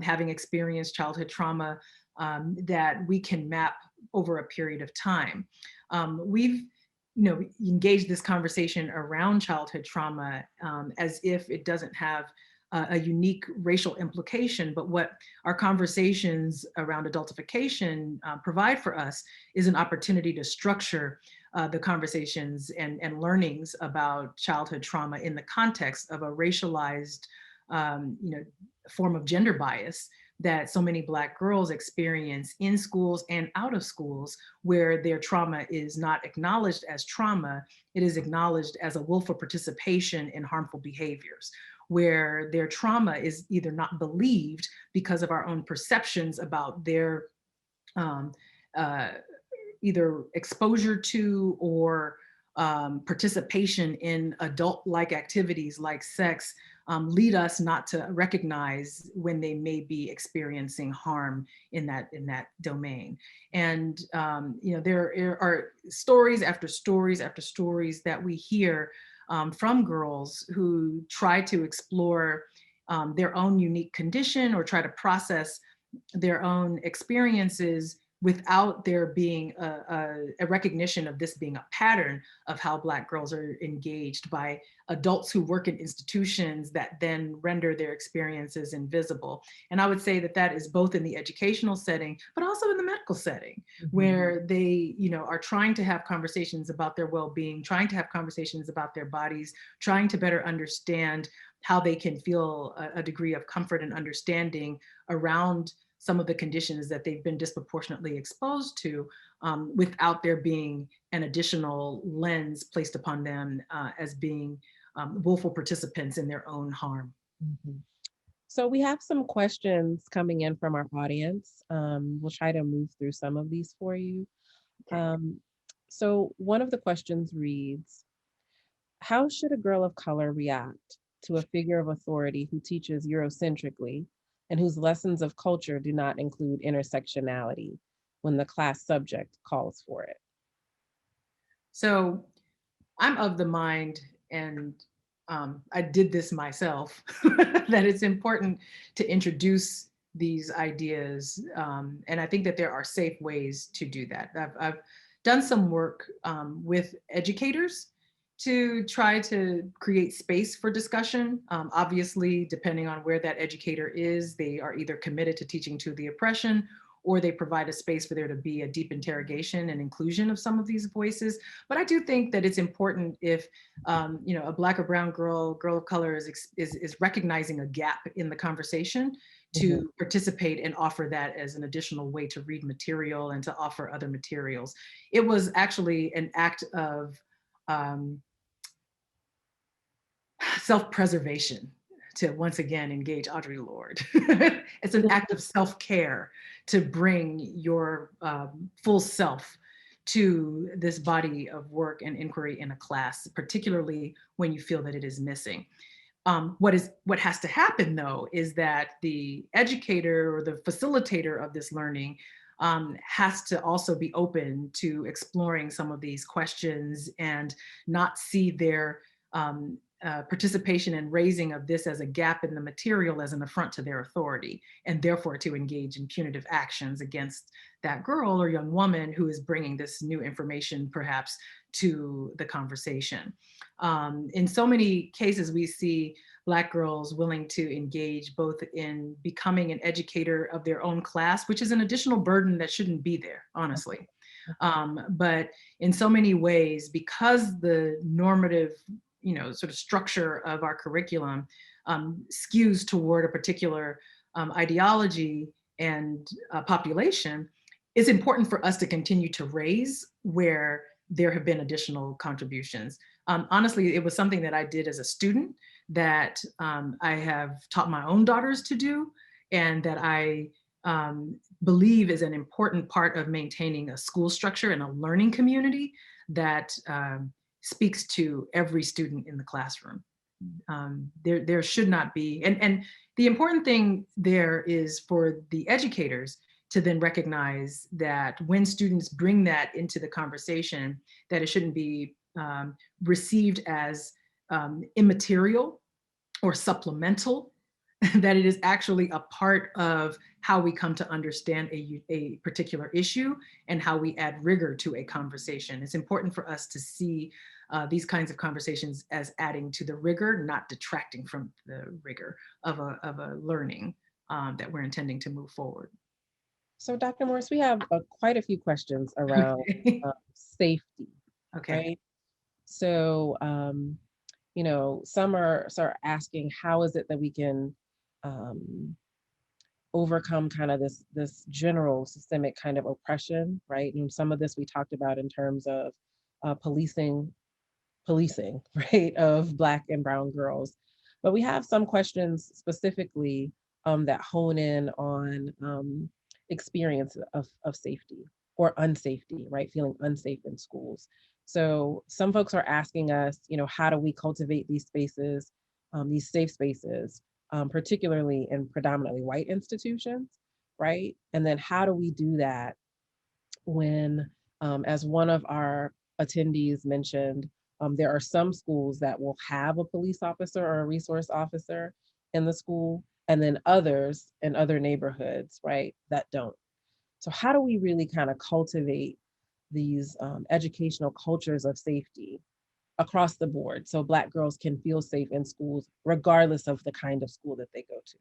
having experienced childhood trauma that we can map over a period of time. We've engaged this conversation around childhood trauma as if it doesn't have a unique racial implication, but what our conversations around adultification provide for us is an opportunity to structure the conversations and learnings about childhood trauma in the context of a racialized form of gender bias that so many Black girls experience in schools and out of schools, where their trauma is not acknowledged as trauma, it is acknowledged as a willful participation in harmful behaviors, where their trauma is either not believed because of our own perceptions about their either exposure to or participation in adult-like activities like sex, lead us not to recognize when they may be experiencing harm in that domain. And there are stories after stories after stories that we hear from girls who try to explore their own unique condition or try to process their own experiences without there being a recognition of this being a pattern of how Black girls are engaged by adults who work in institutions that then render their experiences invisible. And I would say that that is both in the educational setting, but also in the medical setting, where they are trying to have conversations about their well-being, trying to have conversations about their bodies, trying to better understand how they can feel a degree of comfort and understanding around some of the conditions that they've been disproportionately exposed to, without there being an additional lens placed upon them as being willful participants in their own harm. Mhm. So we have some questions coming in from our audience. We'll try to move through some of these for you. Um, so one of the questions reads, how should a girl of color react to a figure of authority who teaches Eurocentrically and whose lessons of culture do not include intersectionality when the class subject calls for it? So I'm of the mind, and I did this myself, that it's important to introduce these ideas. And I think that there are safe ways to do that. I've done some work with educators to try to create space for discussion. Obviously, depending on where that educator is, they are either committed to teaching to the oppression, or they provide a space for there to be a deep interrogation and inclusion of some of these voices. But I do think that it's important if a Black or brown girl of color is recognizing a gap in the conversation to participate and offer that as an additional way to read material and to offer other materials. It was actually an act of self-preservation to once again engage Audre Lorde. It's an act of self-care to bring your full self to this body of work and inquiry in a class, particularly when you feel that it is missing. What has to happen though is that the educator or the facilitator of this learning has to also be open to exploring some of these questions and not see their participation and raising of this as a gap in the material as an affront to their authority, and therefore to engage in punitive actions against that girl or young woman who is bringing this new information perhaps to the conversation. In so many cases, we see Black girls willing to engage both in becoming an educator of their own class, which is an additional burden that shouldn't be there, honestly. But in so many ways, because the normative sort of structure of our curriculum skews toward a particular ideology and population, it's important for us to continue to raise where there have been additional contributions. Honestly, it was something that I did as a student that I have taught my own daughters to do, and that I believe is an important part of maintaining a school structure and a learning community that speaks to every student in the classroom. There should not be, and the important thing there is for the educators to then recognize that when students bring that into the conversation, that it shouldn't be received as immaterial or supplemental, that it is actually a part of how we come to understand a particular issue and how we add rigor to a conversation. It's important for us to see these kinds of conversations as adding to the rigor, not detracting from the rigor of a learning that we're intending to move forward. So Dr. Morris, we have quite a few questions around safety, Okay. right? So, some are asking, how is it that we can overcome kind of this general systemic kind of oppression, right? And some of this we talked about in terms of policing, right, of Black and brown girls. But we have some questions specifically that hone in on experience of safety or unsafety, right? Feeling unsafe in schools. So some folks are asking us, how do we cultivate these spaces, these safe spaces, particularly in predominantly white institutions, right? And then how do we do that when, as one of our attendees mentioned, there are some schools that will have a police officer or a resource officer in the school, and then others in other neighborhoods, right, that don't. So how do we really kind of cultivate these educational cultures of safety across the board so Black girls can feel safe in schools, regardless of the kind of school that they go to?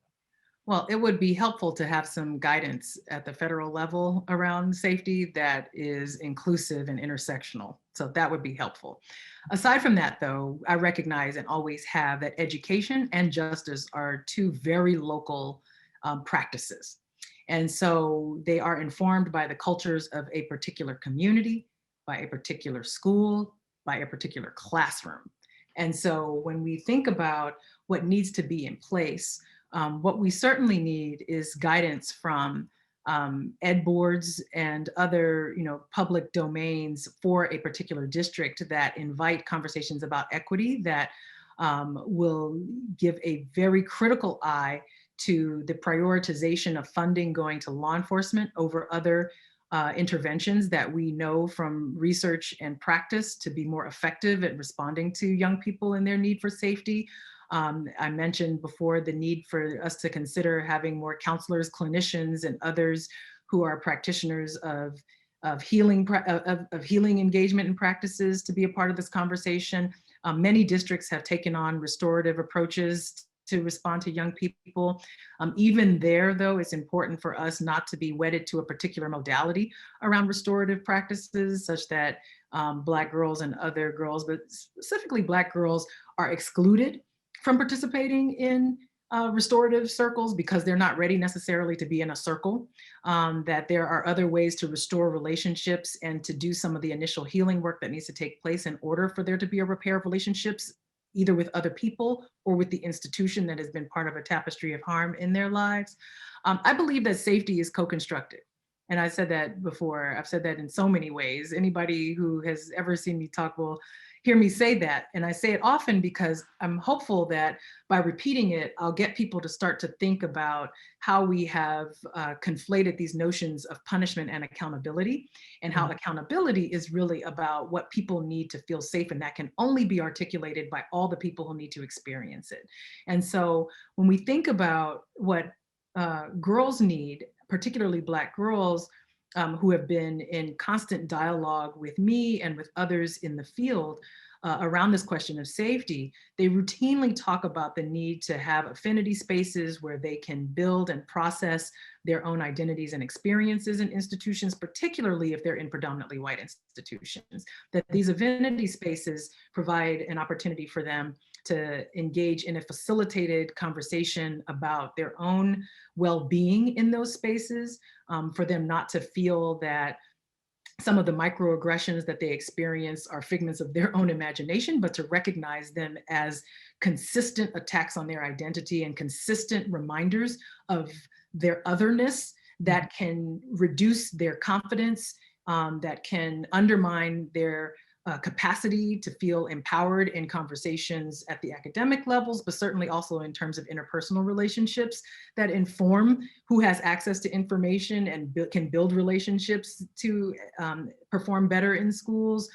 Well, it would be helpful to have some guidance at the federal level around safety that is inclusive and intersectional. So that would be helpful. Aside from that, though, I recognize and always have that education and justice are two very local practices. And so they are informed by the cultures of a particular community, by a particular school, by a particular classroom. And so when we think about what needs to be in place, what we certainly need is guidance from ed boards and other, public domains for a particular district that invite conversations about equity, that will give a very critical eye to the prioritization of funding going to law enforcement over other interventions that we know from research and practice to be more effective at responding to young people and their need for safety. I mentioned before the need for us to consider having more counselors, clinicians, and others who are practitioners of healing engagement and practices to be a part of this conversation. Many districts have taken on restorative approaches to respond to young people. Even there, though, it's important for us not to be wedded to a particular modality around restorative practices, such that Black girls and other girls, but specifically Black girls, are excluded from participating in restorative circles because they're not ready necessarily to be in a circle, that there are other ways to restore relationships and to do some of the initial healing work that needs to take place in order for there to be a repair of relationships, either with other people or with the institution that has been part of a tapestry of harm in their lives. I believe that safety is co-constructed. And I said that before. I've said that in so many ways. Anybody who has ever seen me talk will hear me say that. And I say it often because I'm hopeful that by repeating it, I'll get people to start to think about how we have conflated these notions of punishment and accountability, and how accountability is really about what people need to feel safe, and that can only be articulated by all the people who need to experience it. And so when we think about what girls need, particularly Black girls, who have been in constant dialogue with me and with others in the field around this question of safety, they routinely talk about the need to have affinity spaces where they can build and process their own identities and experiences in institutions, particularly if they're in predominantly white institutions, that these affinity spaces provide an opportunity for them to engage in a facilitated conversation about their own well-being in those spaces, for them not to feel that some of the microaggressions that they experience are figments of their own imagination, but to recognize them as consistent attacks on their identity and consistent reminders of their otherness that can reduce their confidence, that can undermine their capacity to feel empowered in conversations at the academic levels, but certainly also in terms of interpersonal relationships that inform who has access to information and can build relationships to perform better in schools.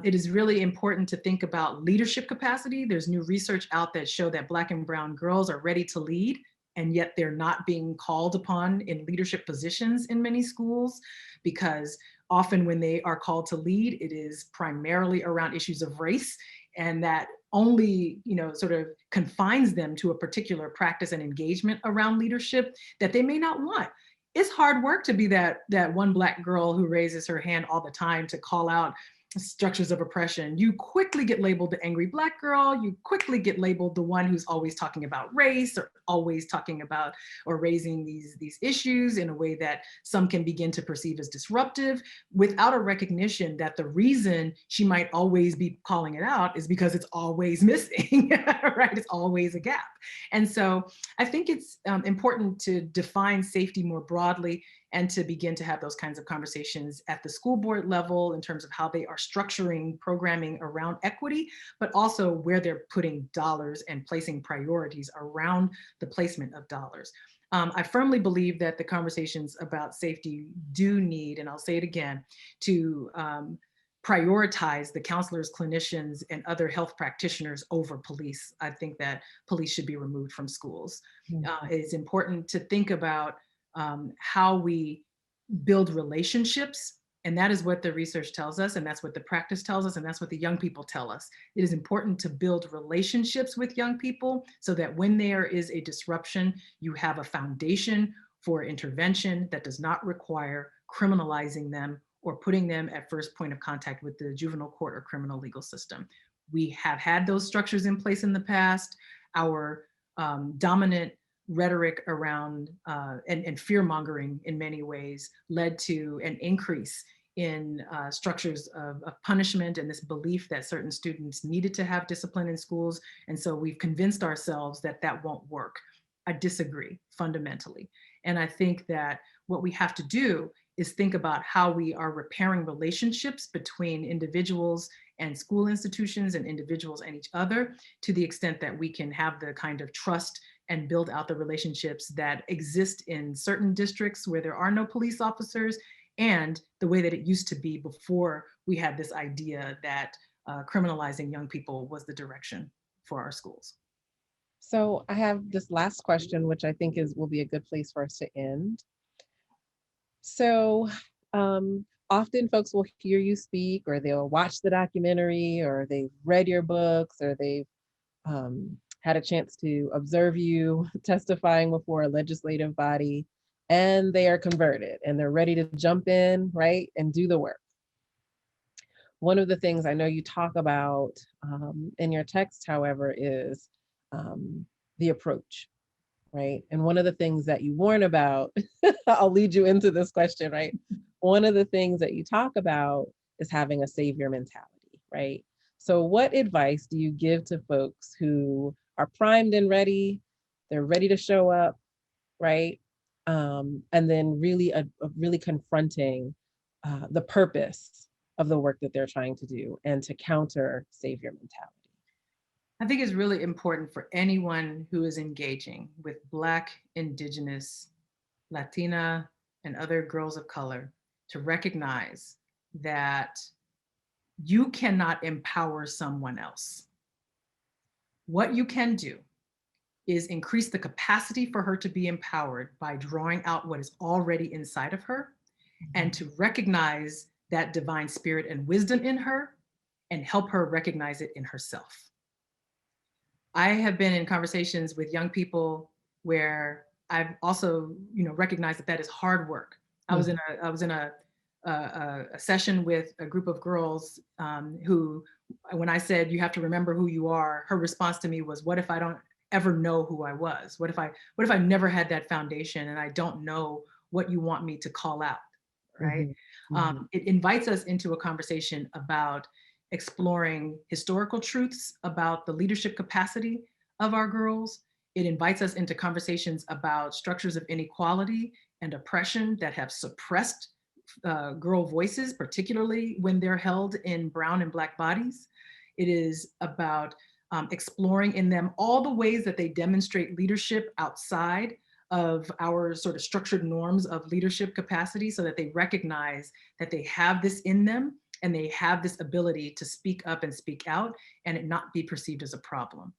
It is really important to think about leadership capacity. There's new research out that show that Black and brown girls are ready to lead, and yet they're not being called upon in leadership positions in many schools, because often when they are called to lead, it is primarily around issues of race, and that only, sort of confines them to a particular practice and engagement around leadership that they may not want. It's hard work to be that one Black girl who raises her hand all the time to call out structures of oppression. You quickly get labeled the angry Black girl. You quickly get labeled the one who's always talking about race, or always talking about or raising these issues in a way that some can begin to perceive as disruptive, without a recognition that the reason she might always be calling it out is because it's always missing, right? It's always a gap. And so I think it's important to define safety more broadly, and to begin to have those kinds of conversations at the school board level in terms of how they are structuring programming around equity, but also where they're putting dollars and placing priorities around the placement of dollars. I firmly believe that the conversations about safety do need, and I'll say it again, to prioritize the counselors, clinicians, and other health practitioners over police. I think that police should be removed from schools. It's important to think about how we build relationships. And that is what the research tells us, and that's what the practice tells us, and that's what the young people tell us. It is important to build relationships with young people so that when there is a disruption, you have a foundation for intervention that does not require criminalizing them or putting them at first point of contact with the juvenile court or criminal legal system. We have had those structures in place in the past. Our dominant rhetoric around and fear mongering in many ways led to an increase in structures of punishment and this belief that certain students needed to have discipline in schools. And so we've convinced ourselves that that won't work. I disagree fundamentally. And I think that what we have to do is think about how we are repairing relationships between individuals and school institutions and individuals and each other, to the extent that we can have the kind of trust and build out the relationships that exist in certain districts where there are no police officers, and the way that it used to be before we had this idea that criminalizing young people was the direction for our schools. So I have this last question, which I think will be a good place for us to end. So often folks will hear you speak, or they'll watch the documentary, or they've read your books, or they've had a chance to observe you testifying before a legislative body, and they are converted and they're ready to jump in, right, and do the work. One of the things I know you talk about in your text, however, is the approach, right? And one of the things that you warn about, I'll lead you into this question, right? One of the things that you talk about is having a savior mentality, right? So what advice do you give to folks who are primed and ready, they're ready to show up, right? And then really confronting the purpose of the work that they're trying to do and to counter savior mentality? I think it's really important for anyone who is engaging with Black, Indigenous, Latina, and other girls of color to recognize that you cannot empower someone else. What you can do is increase the capacity for her to be empowered by drawing out what is already inside of her, and to recognize that divine spirit and wisdom in her and help her recognize it in herself. I have been in conversations with young people where I've also, recognized that that is hard work. I was in a session with a group of girls who, when I said you have to remember who you are, her response to me was, "What if I don't ever know who I was? What if I never had that foundation and I don't know what you want me to call out?" Right? It invites us into a conversation about exploring historical truths about the leadership capacity of our girls. It invites us into conversations about structures of inequality and oppression that have suppressed girl voices, particularly when they're held in brown and Black bodies. It is about exploring in them all the ways that they demonstrate leadership outside of our sort of structured norms of leadership capacity, so that they recognize that they have this in them and they have this ability to speak up and speak out and it not be perceived as a problem.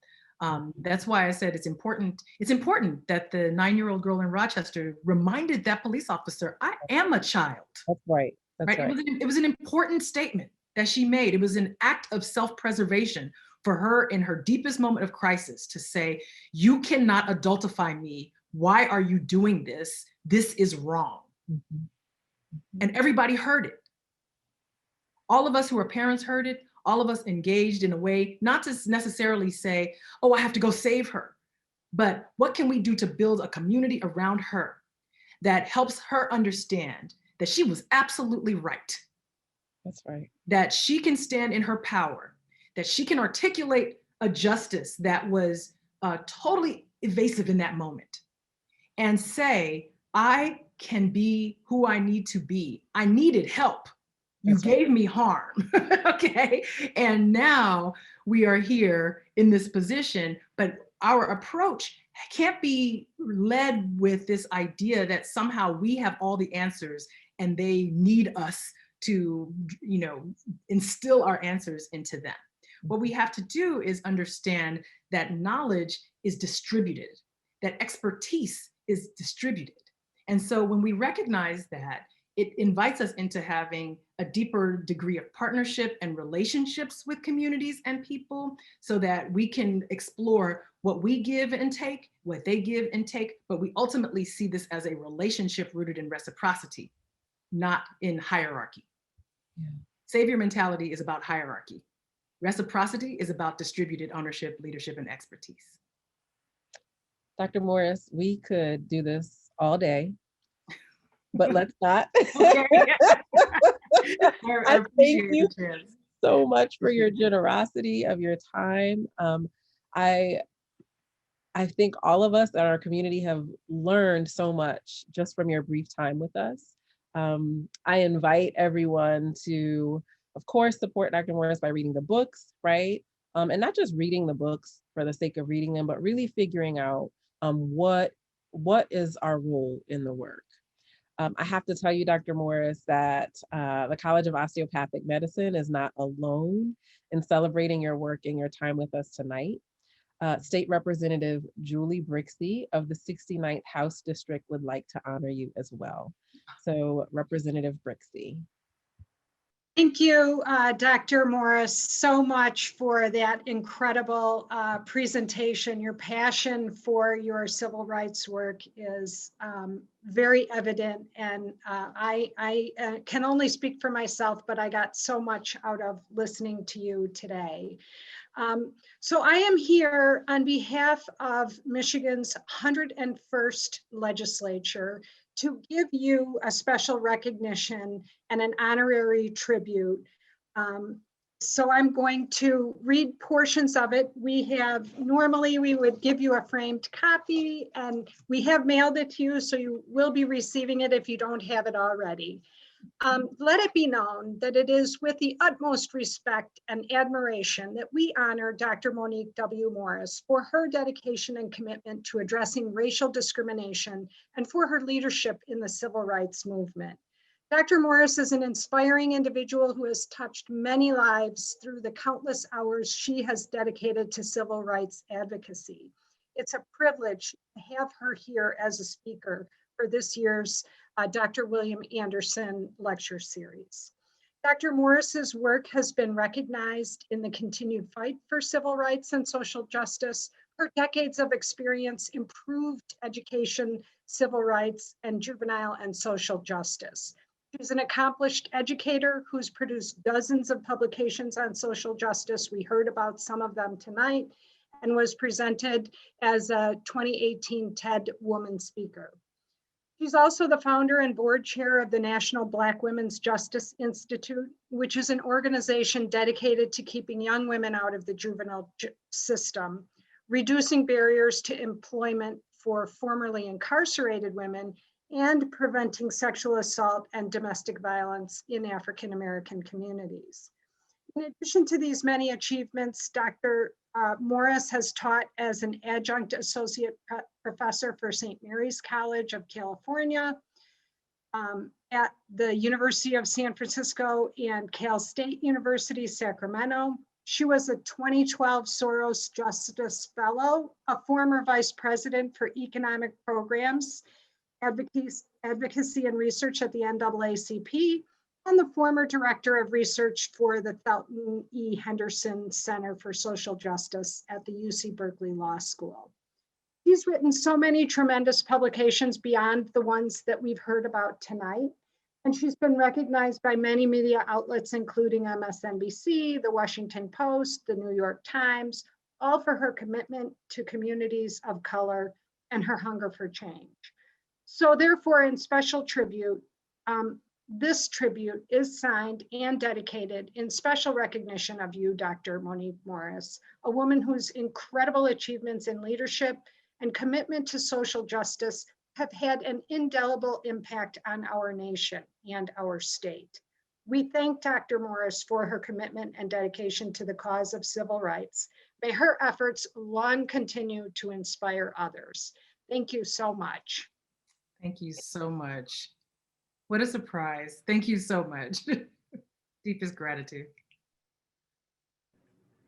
That's why I said it's important that the 9-year-old girl in Rochester reminded that police officer, "I am a child." That's right. That's right. It was an important statement that she made. It was an act of self-preservation for her in her deepest moment of crisis to say, "You cannot adultify me. Why are you doing this? This is wrong." And everybody heard it. All of us who are parents heard it. All of us engaged in a way, not to necessarily say, "Oh, I have to go save her," but what can we do to build a community around her that helps her understand that she was absolutely right. That's right. That she can stand in her power, that she can articulate a justice that was totally evasive in that moment and say, "I can be who I need to be. I needed help. You gave me harm." Okay. And now we are here in this position, but our approach can't be led with this idea that somehow we have all the answers and they need us to, instill our answers into them. What we have to do is understand that knowledge is distributed, that expertise is distributed. And so when we recognize that, it invites us into having a deeper degree of partnership and relationships with communities and people so that we can explore what we give and take, what they give and take, but we ultimately see this as a relationship rooted in reciprocity, not in hierarchy. Yeah. Savior mentality is about hierarchy. Reciprocity is about distributed ownership, leadership, and expertise. Dr. Morris, we could do this all day, but let's not. Okay. I I thank appreciate you the chance. so much for your generosity of your time. I think all of us in our community have learned so much just from your brief time with us. I invite everyone to, of course, support Dr. Morris by reading the books, right? And not just reading the books for the sake of reading them, but really figuring out what is our role in the work. I have to tell you, Dr. Morris, that the College of Osteopathic Medicine is not alone in celebrating your work and your time with us tonight. State Representative Julie Brixey of the 69th House District would like to honor you as well. So Representative Brixey. Thank you, Dr. Morris, so much for that incredible presentation. Your passion for your civil rights work is very evident, and I can only speak for myself, but I got so much out of listening to you today. So I am here on behalf of Michigan's 101st legislature to give you a special recognition and an honorary tribute. So I'm going to read portions of it. Normally we would give you a framed copy, and we have mailed it to you, so you will be receiving it if you don't have it already. Let it be known that it is with the utmost respect and admiration that we honor Dr. Monique W. Morris for her dedication and commitment to addressing racial discrimination and for her leadership in the civil rights movement. Dr. Morris is an inspiring individual who has touched many lives through the countless hours she has dedicated to civil rights advocacy. It's a privilege to have her here as a speaker for this year's Dr. William Anderson Lecture Series. Dr. Morris's work has been recognized in the continued fight for civil rights and social justice. Her decades of experience improved education, civil rights, and juvenile and social justice. She's an accomplished educator who's produced dozens of publications on social justice. We heard about some of them tonight, and was presented as a 2018 TED Woman Speaker. She's also the founder and board chair of the National Black Women's Justice Institute, which is an organization dedicated to keeping young women out of the juvenile system, reducing barriers to employment for formerly incarcerated women, and preventing sexual assault and domestic violence in African American communities. In addition to these many achievements, Dr. Morris has taught as an adjunct associate professor for St. Mary's College of California, at the University of San Francisco and Cal State University, Sacramento. She was a 2012 Soros Justice Fellow, a former vice president for economic programs, advocacy and research at the NAACP, and the former director of research for the Thelton E. Henderson Center for Social Justice at the UC Berkeley Law School. He's written so many tremendous publications beyond the ones that we've heard about tonight, and she's been recognized by many media outlets, including MSNBC, the Washington Post, the New York Times, all for her commitment to communities of color and her hunger for change. So therefore, in special tribute, this tribute is signed and dedicated in special recognition of you, Dr. Monique Morris, a woman whose incredible achievements in leadership and commitment to social justice have had an indelible impact on our nation and our state. We thank Dr. Morris for her commitment and dedication to the cause of civil rights. May her efforts long continue to inspire others. Thank you so much. Thank you so much. What a surprise. Thank you so much. Deepest gratitude.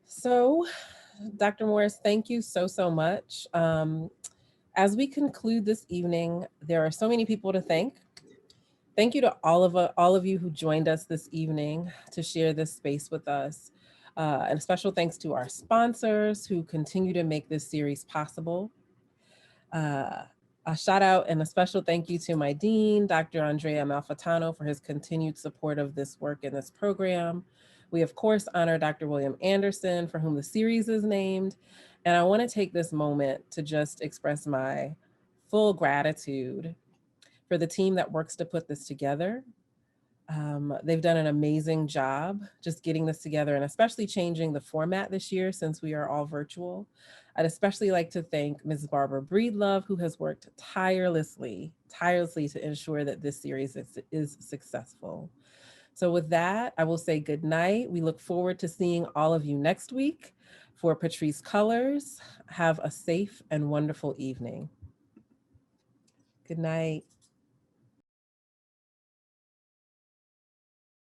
So, Dr. Morris, thank you so much. As we conclude this evening, there are so many people to thank. Thank you to all of you who joined us this evening to share this space with us. And a special thanks to our sponsors who continue to make this series possible. A shout out and a special thank you to my dean, Dr. Andrea Malfitano, for his continued support of this work in this program. We of course honor Dr. William Anderson, for whom the series is named, And I want to take this moment to just express my full gratitude for the team that works to put this together. They've done an amazing job just getting this together and especially changing the format this year since we are all virtual. I'd especially like to thank Ms. Barbara Breedlove, who has worked tirelessly to ensure that this series is successful. So with that, I will say good night. We look forward to seeing all of you next week. For Patrice Colors, have a safe and wonderful evening. Good night.